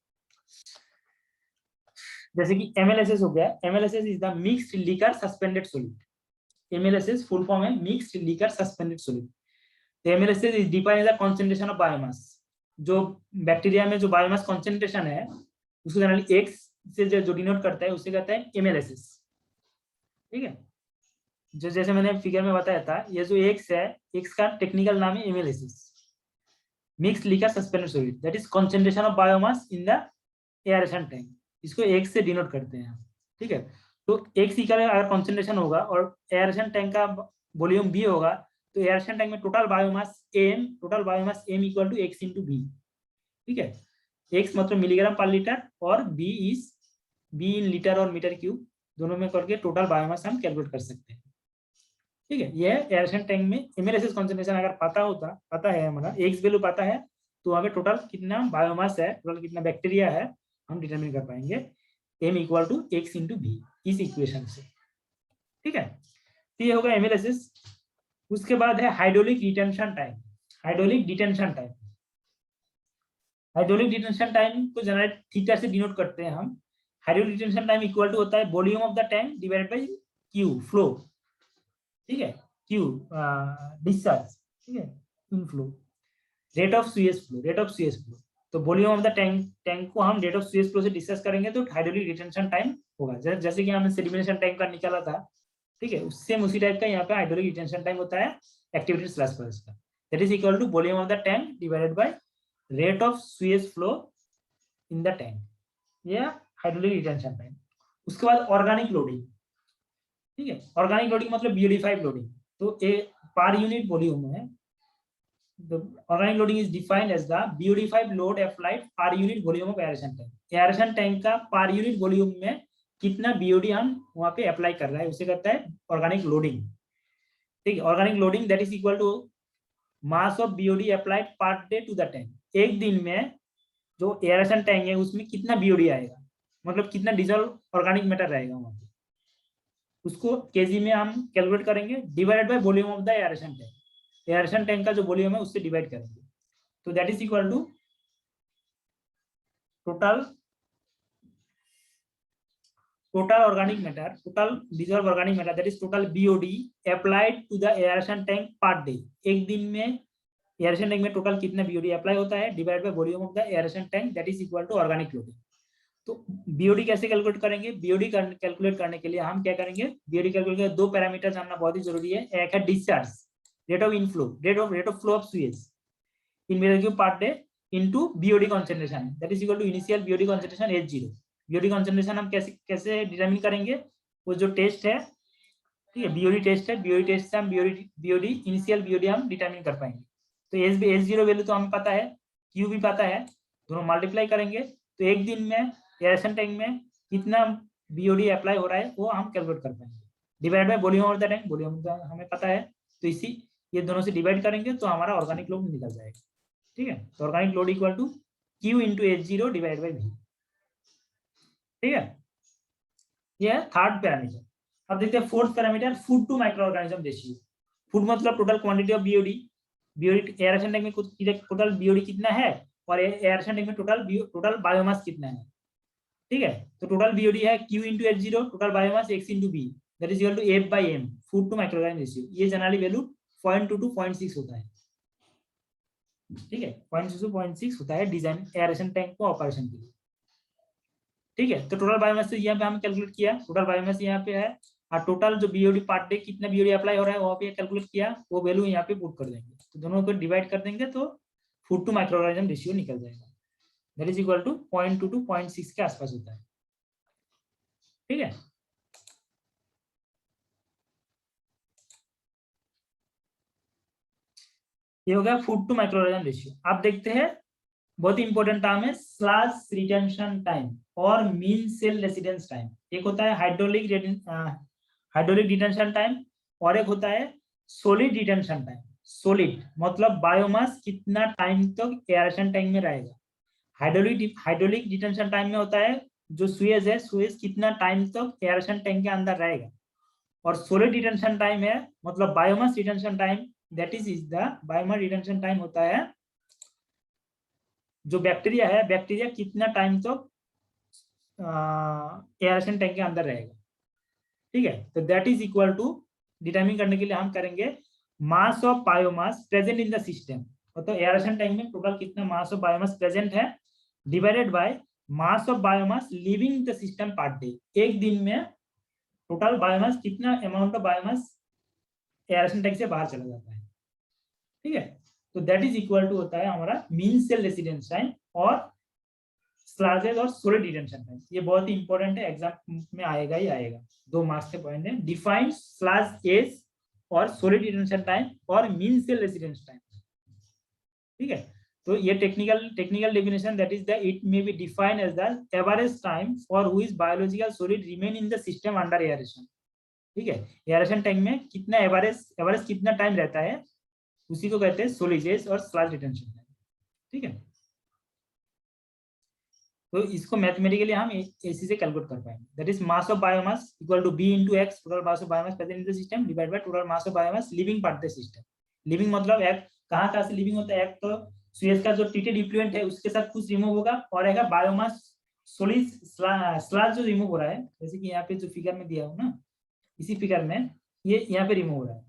जैसे कि एमएलएसएस हो गया, MLSS is the mixed liquor suspended solid. MLSS full form है mixed liquor suspended solid. MLSS is defined as the concentration of biomass. जो बैक्टीरिया में जो बायोमास कंसंट्रेशन है उसको जनरली एक्स से जो डिनोट करता है उसे कहता है एमएलएसएस, ठीक है। जो जैसे मैंने फिगर में बताया था, ये जो एक्स है, एक्स का टेक्निकल नाम है एमएलएसएस, mixed liquor suspended solid, that is concentration of biomass in the aeration tank. इसको एक्स से डिनोट करते हैं, ठीक है। तो एक्स का अगर कंसंट्रेशन होगा और एयरेशन टैंक का वॉल्यूम बी होगा, तो एयरेशन टैंक में total biomass M equal to X into B, ठीक है। एक्स मतलब मिलीग्राम पर लीटर और बी इन लीटर और मीटर क्यूब, दोनों में करके टोटल बायोमास हम कैलकुलेट कर सकते हैं, ठीक है। ये एयरेशन टैंक में एमएलएसएस कंसंट्रेशन अगर पता है हमारा एक्स वैल्यू पता है, तो हमें टोटल कितना बायोमास है, टोटल कितना बैक्टीरिया है हम डिटरमिन कर पाएंगे, M equal to X into B इस इक्वेशन से, ठीक है। तो ये होगा एमएलएसएस। उसके बाद है hydraulic retention time. Hydraulic detention time, hydraulic detention time को जनरल थीटा से डिनोट करते हैं हम। Hydraulic detention time equal to होता है volume of the tank divided by Q flow, ठीक है, क्यू डिस्चार्ज, ठीक है, inflow, rate of sewage flow, rate of sewage flow. तो वॉल्यूम ऑफ द टैंक को हम रेट ऑफ स्यूएज फ्लो से डिस्कस करेंगे तो हाइड्रोलिक डिटेंशन टाइम होगा। जैसे कि हमने सेडिमेंटेशन टैंक का निकाला था, ठीक है, उससे उसी टाइप का यहाँ पे हाइड्रोलिक डिटेंशन टाइम होता है एक्टिविटी स्लैश प्लस का। That is equal to volume of the tank divided by rate of sewage flow in the tank, ये हाइड्रोलिक डिटेंशन टाइम। उसके बाद ऑर्गेनिक लोडिंग, ठीक है, ऑर्गेनिक लोडिंग मतलब बीओडी5 लोडिंग। तो ए पर यूनिट वॉल्यूम है, the organic loading is defined as the BOD5 load applied per unit volume of aeration tank। Aeration tank का पर यूनिट वॉल्यूम में कितना बीओडी हम वहां पे अप्लाई कर रहा है उसे कहता है ऑर्गेनिक लोडिंग, ठीक है। Organic loading that is equal to mass of BOD applied per day to the tank. एक दिन में जो एयरेशन टैंक है उसमें कितना बीओडी आएगा, मतलब कितना डिजोल्व ऑर्गेनिक मैटर रहेगा वहां पे, उसको केजी में हम कैलकुलेट करेंगे divided by volume of the aeration tank. Aeration tank का जो वॉल्यूम है उससे डिवाइड करेंगे, तो that is equal to total organic matter, total dissolved organic matter that is total BOD applied to the aeration tank per day. एक दिन में एयरेशन टैंक में टोटल कितना बीओडी अप्लाई होता है divide by volume of the aeration tank that is equal to organic loading. तो बीओडी कैसे कैलकुलेट करेंगे, बीओडी कैलकुलेट करने के लिए हम क्या करेंगे, बीओडी कैलकुलेट के दो पैरामीटर जानना बहुत ही जरूरी है। एक है discharge, rate of inflow, rate of flow of sewage in meter cube per day into BOD concentration that is equal to initial BOD concentration H0। BOD concentration हम कैसे डिटरमाइन करेंगे, वो जो टेस्ट है, ठीक है, बीओडी टेस्ट है, बीओडी टेस्ट से हम बीओडी इनिशियल बीओडी हम डिटरमाइन कर पाएंगे। तो H0 वैल्यू तो हमें पता है, क्यू भी पता है, दोनों मल्टीप्लाई करेंगे तो एक दिन में एयरेशन टैंक में कितना बीओडी अप्लाई हो रहा है वो हम कैलकुलेट कर पाएंगे divide by volume of the tank, volume हमें पता है, तो इसी ये दोनों से डिवाइड करेंगे तो हमारा ऑर्गेनिक लोड निकल जाएगा, ठीक है। तो organic load equal to Q into H0 divide by V, ठीक है। ये है थर्ड पैरामीटर। अब देखते हैं fourth parameter, food to micro organism ratio. Food मतलब total quantity of BOD, BOD aeration tank में टोटल बीओडी कितना है और एयरेशन टैंक में टोटल बायोमास कितना है, ठीक है। तो टोटल बीओडी है Q into H0, total biomass X into B that is equal to F by M, food to micro organism ratio. ये जनरली वैल्यू 0.2 to 0.6 होता है, ठीक है, 0.2 to 0.6 होता है डिजाइन एयरेशन टैंक को ऑपरेशन के लिए, ठीक है। तो टोटल बायोमास यहाँ पे हम कैलकुलेट किया, टोटल बायोमास यहाँ पे है और टोटल जो बीओडी पर डे कितना बीओडी अप्लाई हो रहा है वहाँ पे कैलकुलेट किया, वो वैल्यू यहाँ पे पुट कर देंगे, तो दोनों को डिवाइड कर देंगे तो food to micro organism ratio निकल जाएगा that is equal to 0.2 to 0.6 के आसपास होता है, ठीक है। ये हो गया food to micro organism ratio. आप देखते हैं बहुत ही इंपॉर्टेंट टर्म है स्लैश रिटेंशन टाइम और मीन सेल रेसिडेंस टाइम। एक होता है हाइड्रोलिक डिटेंशन टाइम और एक होता है सॉलिड डिटेंशन टाइम। सॉलिड मतलब बायोमास कितना टाइम तक एयरेशन टैंक में रहेगा। हाइड्रोलिक डिटेंशन टाइम में होता है जो स्यूएज है, स्यूएज कितना टाइम तक एयरेशन टैंक के अंदर रहेगा। और सॉलिड डिटेंशन टाइम है मतलब biomass detention time, that is the biomass detention time होता है जो बैक्टीरिया है, बैक्टीरिया कितना टाइम तक एयरेशन टैंक के अंदर रहेगा, ठीक है। तो that is equal to determine करने के लिए हम करेंगे mass of biomass present in the system, मतलब एयरेशन टैंक में टोटल कितना मास ऑफ बायोमास प्रेजेंट है divided by mass of biomass leaving the system per day. एक दिन में टोटल बायोमास कितना amount of biomass aeration tank से बाहर चला जाता है, ठीक है। तो दैट इज इक्वल टू होता है हमारा मीन सेल रेसिडेंस टाइम और स्लैशेस और सॉलिड डिटेंशन टाइम। ये बहुत ही इंपॉर्टेंट है, एग्जाम में आएगा ही आएगा, 2 मार्क्स के पॉइंट है। डिफाइन स्लैश एज और सॉलिड डिटेंशन टाइम और मीन सेल रेसिडेंस टाइम, ठीक है। तो ये technical definition that is the it may be defined as the average time for which biological solid remain in the system under aeration, ठीक है। एयरेशन टैंक में कितना एवरेज कितना टाइम रहता है उसी को कहते हैं सॉलिड एज और स्लैश डिटेंशन टाइम, ठीक है। तो इसको मैथमेटिकली हम ऐसे से कैलकुलेट कर पाएंगे, that is mass of biomass equal to B into X, total mass of biomass present in the system divide by total mass of biomass leaving part the system. Leaving मतलब एक कहाँ से लिविंग होता है, एक तो सुएज का जो ट्रीटेड इफ्लुएंट है उसके साथ कुछ रिमूव होगा, और एक बायोमास सॉलिड स्लैश जो रिमूव हो रहा है, जैसे कि यहाँ पे जो फिगर में दिया हूँ ना, इसी फिगर में ये यहाँ पे रिमूव हो रहा है,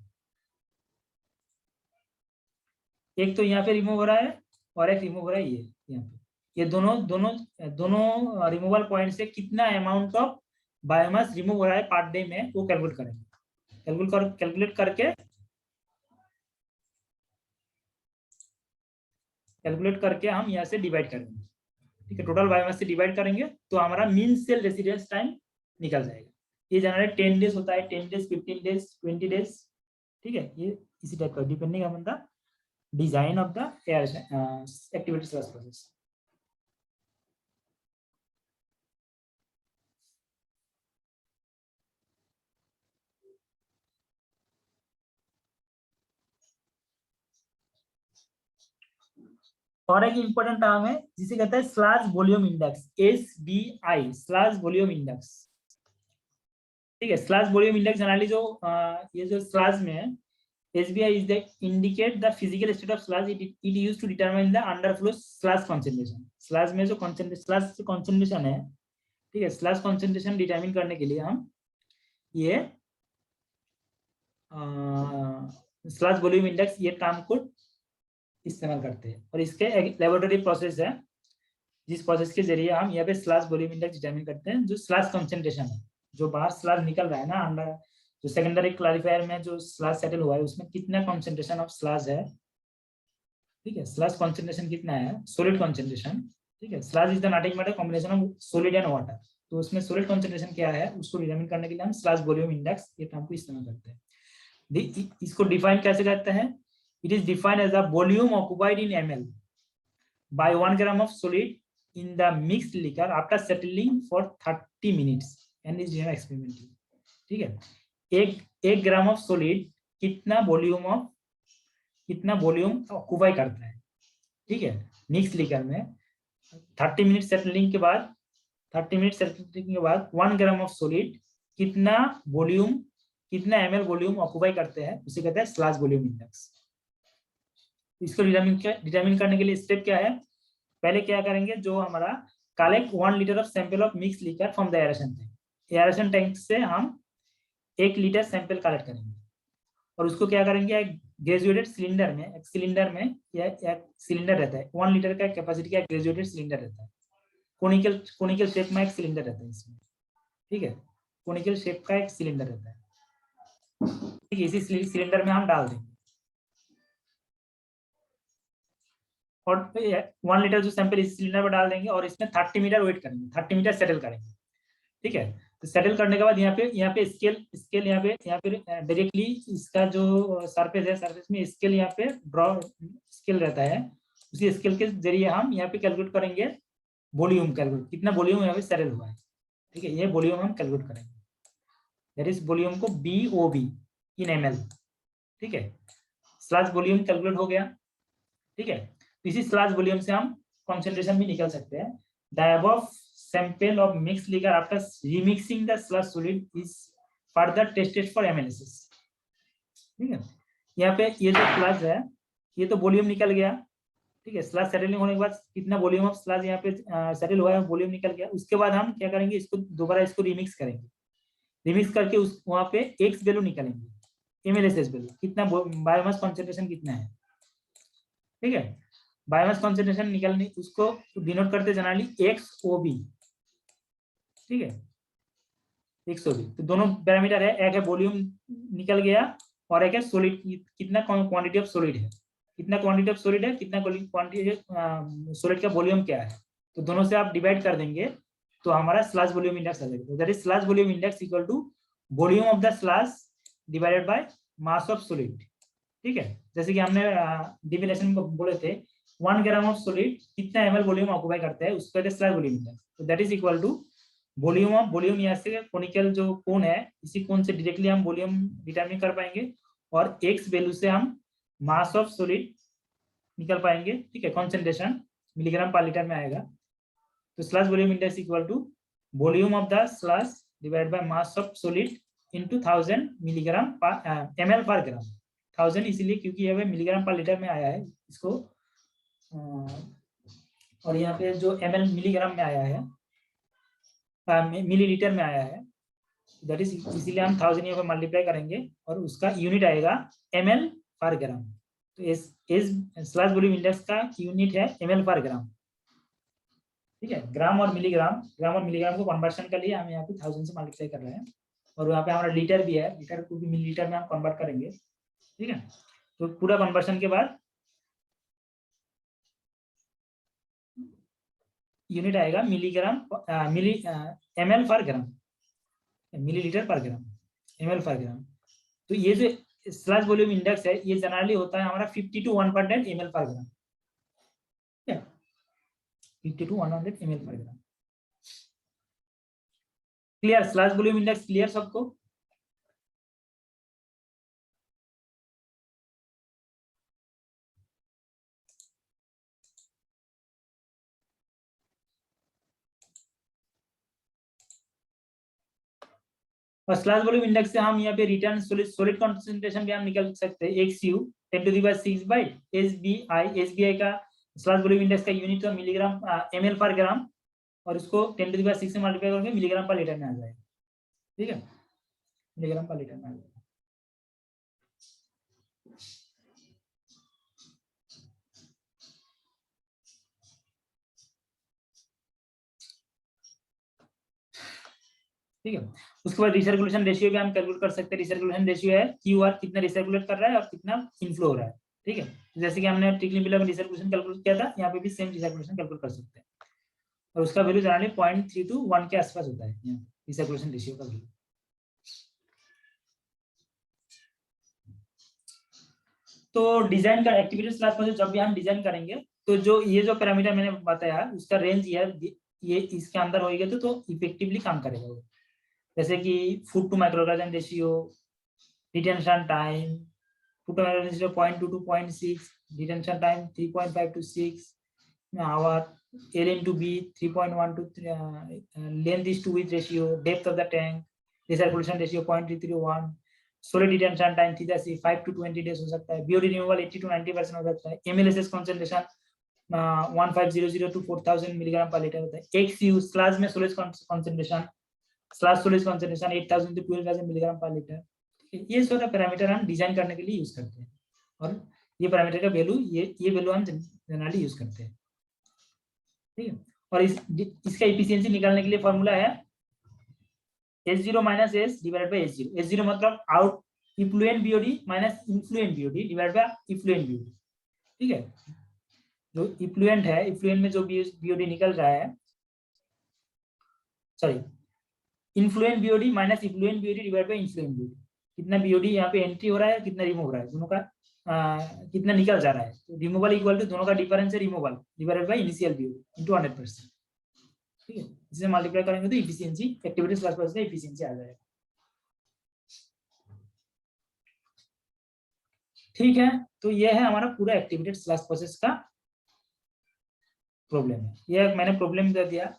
एक तो यहाँ पे रिमूव हो रहा है और एक रिमूव हो रहा है ये यहाँ पे। ये दोनों दोनों दोनों रिमूवल पॉइंट से कितना अमाउंट ऑफ बायोमास रिमूव हो रहा है पार्ट डे में वो कैलकुलेट करेंगे। कैलकुलेट करके हम यहाँ से डिवाइड करेंगे, ठीक है, टोटल बायोमास से डिवाइड करेंगे तो हमारा मीन सेल रेसिडेंस टाइम निकल जाएगा। ये जनरली 10 डेज होता है, 10 डेज, 15 डेज, 20 डेज, ठीक है, ये इसी टाइप का depending on the design of the activity sludge process. और एक इंपॉर्टेंट टर्म है जिसे कहते हैं sludge volume index, SVI, slash volume index, ठीक है। स्लैश वॉल्यूम इंडेक्स जनरली जो ये जो स्लैश में है, SVI is the indicate the physical state of sludge. It used to determine the underflow sludge concentration. Slash में जो concentration है, ठीक है, स्लैश concentration डिटरमाइन करने के लिए हम ये स्लैश वॉल्यूम इंडेक्स ये टर्म को इस्तेमाल करते हैं। और इसके लेबोरेटरी प्रोसेस है जिस प्रोसेस के जरिए हम यहाँ पे स्लैश वॉल्यूम इंडेक्स डिटरमाइन करते हैं, जो स्लैश कंसंट्रेशन है, जो बाहर स्लैश निकल रहा है ना अंदर, जो सेकेंडरी क्लैरिफायर में जो स्लैश सेटल हुआ है उसमें कितना कंसंट्रेशन ऑफ स्लैश है, ठीक है, स्लैश कंसंट्रेशन कितना है, सॉलिड कंसंट्रेशन, ठीक है, slash is the nothing but a combination of solid and water, तो उसमें सॉलिड कंसंट्रेशन क्या है उसको डिटरमाइन करने के लिए हम स्लैश वॉल्यूम इंडेक्स ये टर्म को इस्तेमाल करते हैं। इसको डिफाइन कैसे करते हैं, it is defined as the volume occupied in ml by 1 gram of solid in the mixed liquor after settling for 30 minutes and is experimental, ठीक है। एक ग्राम ऑफ सॉलिड कितना वॉल्यूम ऑक्युपाई करता है, ठीक है, मिक्स लिकर में 30 मिनट सेटलिंग के बाद 1 ग्राम ऑफ सॉलिड कितना ml वॉल्यूम ऑक्युपाई करते हैं उसे कहते हैं स्लैश वॉल्यूम इंडेक्स। इसको डिटरमाइन करने के लिए स्टेप क्या है, पहले क्या करेंगे, जो हमारा collect 1 litre of sample of mix liquor from the aeration tank, aeration tank से हम 1 लीटर सैंपल कलेक्ट करेंगे और उसको क्या करेंगे, एक ग्रेजुएटेड सिलेंडर में, एक सिलेंडर रहता है 1 लीटर का कैपेसिटी का ग्रेजुएटेड सिलेंडर रहता है, कोनिकल शेप में एक सिलेंडर रहता है इसमें, ठीक है, कोनिकल शेप का एक सिलेंडर रहता है, ठीक है, इसी सिलेंडर में हम डाल देंगे और 1 लीटर जो सैंपल इस सिलेंडर में डाल देंगे और इसमें 30 मीटर वेट करेंगे, 30 मीटर सेटल करेंगे, ठीक है। तो सेटल करने के बाद यहाँ पे स्केल यहाँ पे डायरेक्टली इसका जो सरफेस है, सरफेस में स्केल यहाँ पे ड्रॉ स्केल रहता है, उसी स्केल के जरिए हम यहाँ पे कैलकुलेट करेंगे वॉल्यूम, कैलकुलेट कितना वॉल्यूम यहाँ पे सेटल हुआ है, ठीक है, ये वॉल्यूम हम कैलकुलेट करेंगे, दैट इज वॉल्यूम को BOV इन ml, ठीक है, स्लैश वॉल्यूम कैलकुलेट हो गया, ठीक है। इसी स्लैश वॉल्यूम से हम कंसंट्रेशन भी निकाल सकते हैं। The above sample of mixed liquor after remixing the sludge solid is further tested for analysis, ठीक है। यहाँ पे ये जो स्लज है ये तो वॉल्यूम निकल गया, ठीक है, स्लज सेटलिंग होने के बाद कितना वॉल्यूम ऑफ स्लज यहाँ पे सेटल हुआ है, वॉल्यूम निकल गया, उसके बाद हम क्या करेंगे, इसको दोबारा इसको रिमिक्स करेंगे, रिमिक्स करके उस वहाँ पे एक्स वैल्यू निकालेंगे, MLSS वैल्यू कितना बायोमास कंसंट्रेशन कितना है, ठीक है, बायोमास कंसंट्रेशन निकालने उसको डिनोट करते जनरली XOB, ठीक है, 120, तो दोनों पैरामीटर है, एक है वॉल्यूम निकल गया और एक है सॉलिड, कितना क्वांटिटी ऑफ सॉलिड है, कितना क्वांटिटी ऑफ सॉलिड है, कितना क्वांटिटी सॉलिड का वॉल्यूम क्या है, तो दोनों से आप डिवाइड कर देंगे तो हमारा स्लैश वॉल्यूम इंडेक्स आ जाएगा, that is sludge volume index equal to volume of the sludge divided by mass of solid, ठीक है। जैसे कि हमने डेफिनेशन में बोले थे 1 ग्राम ऑफ सॉलिड कितना ml वॉल्यूम ऑक्युपाई करता है उसको कहते हैं स्लैश वॉल्यूम इंडेक्स, तो that is equal to volume यहाँ से कोनिकल जो कोन है इसी कोन से डायरेक्टली हम वॉल्यूम डिटरमाइन कर पाएंगे और एक्स वैल्यू से हम मास ऑफ सॉलिड निकल पाएंगे, ठीक है, कंसंट्रेशन मिलीग्राम पर लीटर में आएगा, तो sludge volume index equal to volume of the sludge divide by mass of solid into 1000 milligram ml per ग्राम। 1000 इसीलिए क्योंकि ये मिलीग्राम पर लीटर में आया है इसको, और यहाँ पे जो ml मिलीग्राम में आया है, मिलीलीटर में आया है, दैट इज इसीलिए हम 1000 यहाँ पे मल्टीप्लाई करेंगे और उसका यूनिट आएगा ml पर ग्राम। तो इस स्लश वॉल्यूम इंडेक्स का यूनिट है ml पर ग्राम। ठीक है, ग्राम और मिलीग्राम को कन्वर्शन के लिए हम यहाँ पे 1000 से मल्टीप्लाई कर रहे हैं, और यहाँ पे हमारा लीटर भी है, लीटर को भी मिलीलीटर में हम कन्वर्ट करेंगे। ठीक है, तो पूरा कन्वर्शन के बाद यूनिट आएगा मिलीग्राम ml पर ग्राम, मिलीलीटर पर ग्राम, ml पर ग्राम। तो ये जो स्लश वॉल्यूम इंडेक्स है ये जनरली होता है हमारा 50 to 100 ml per gram. 50 to 100 ml per gram. Clear? Sludge volume index clear सबको? और स्लश वॉल्यूम इंडेक्स से हम यहाँ पे रिटर्न सॉलिड कंसंट्रेशन भी हम निकाल सकते हैं। XU 10⁻6/SBI। SBI का स्लश वॉल्यूम इंडेक्स का यूनिट तो मिलीग्राम ml पर ग्राम, और इसको 10⁻6 से मल्टीप्लाई करके मिलीग्राम पर लीटर में आ जाएगा। ठीक है, मिलीग्राम पर लीटर में आ जाएगा। ठीक है, उसके बाद रिसर्कुलेशन रेशियो भी हम कैलकुलेट कर सकते हैं। रिसर्कुलेशन रेशियो है QR कितना रिसर्कुलेट कर रहा है और कितना इनफ्लो हो रहा है। ठीक है, जैसे कि हमने ट्रिकलिन में रिसर्कुलेशन कैलकुलेट किया था, यहाँ पे भी सेम रिसर्कुलेशन कैलकुलेट कर सकते हैं, और उसका वैल्यू जनरली 0.3 to 1 के आसपास होता है रिसर्कुलेशन रेशियो का वैल्यू। तो डिजाइन का एक्टिविटी स्लैश प्रोसेस जब भी हम डिजाइन करेंगे तो जो ये जो पैरामीटर मैंने बताया उसका रेंज ये इसके अंदर होएगा तो इफेक्टिवली काम करेगा वो। जैसे कि food to microorganism ratio, detention time, food to microorganism ratio 0.2 to 0.6, detention time 3.5 to 6 hour, L into B 3.1 to length is to width ratio, depth of the tank, recirculation ratio 0.33 to 1, solid detention time theta C 5 to 20 days हो सकता है, BOD removal 80 to 90% हो सकता है, MLSS concentration 1500 to 4000 milligram per litre होता है। XU स्लैश में solid concentration, slash solid concentration 8000 to 12000 milligram per litre. ये सारा पैरामीटर हम डिजाइन करने के लिए यूज करते हैं, और ये पैरामीटर का वैल्यू ये वैल्यू हम जनरली यूज करते हैं। ठीक है, और इसका एफिशिएंसी निकालने के लिए फॉर्मूला है S0 minus S divided by S0। S0 मतलब out effluent BOD minus influent BOD divided by effluent BOD। ठीक है, जो इफ्लुएंट है, इफ्लुएंट में जो BOD निकल रहा है, sorry, influential BOD minus effluent BOD divided bye influential BOD। कितना BOD यहाँ पे एंट्री हो रहा है, कितना रिमूव हो रहा है, दोनों का कितना निकल जा रहा है। तो रिमूवल इक्वल टू दोनों का डिफरेंस है removal divided by initial BOD into 100%। ठीक है, इसे मल्टीप्लाई करेंगे तो एफिशिएंसी एक्टिविटी स्लैश प्रोसेस का एफिशिएंसी आ जाएगा। ठीक है, तो ये है हमारा पूरा एक्टिविटी स्लैश प्रोसेस का प्रॉब्लम है। ये मैंने प्रॉब्लम दे दिया,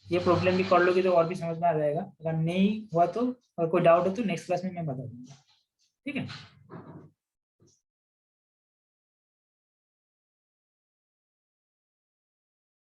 ये प्रॉब्लम भी कर लोगे तो और भी समझ में आ जाएगा। अगर नहीं हुआ तो और कोई डाउट हो तो नेक्स्ट क्लास में मैं बता दूंगा। ठीक है।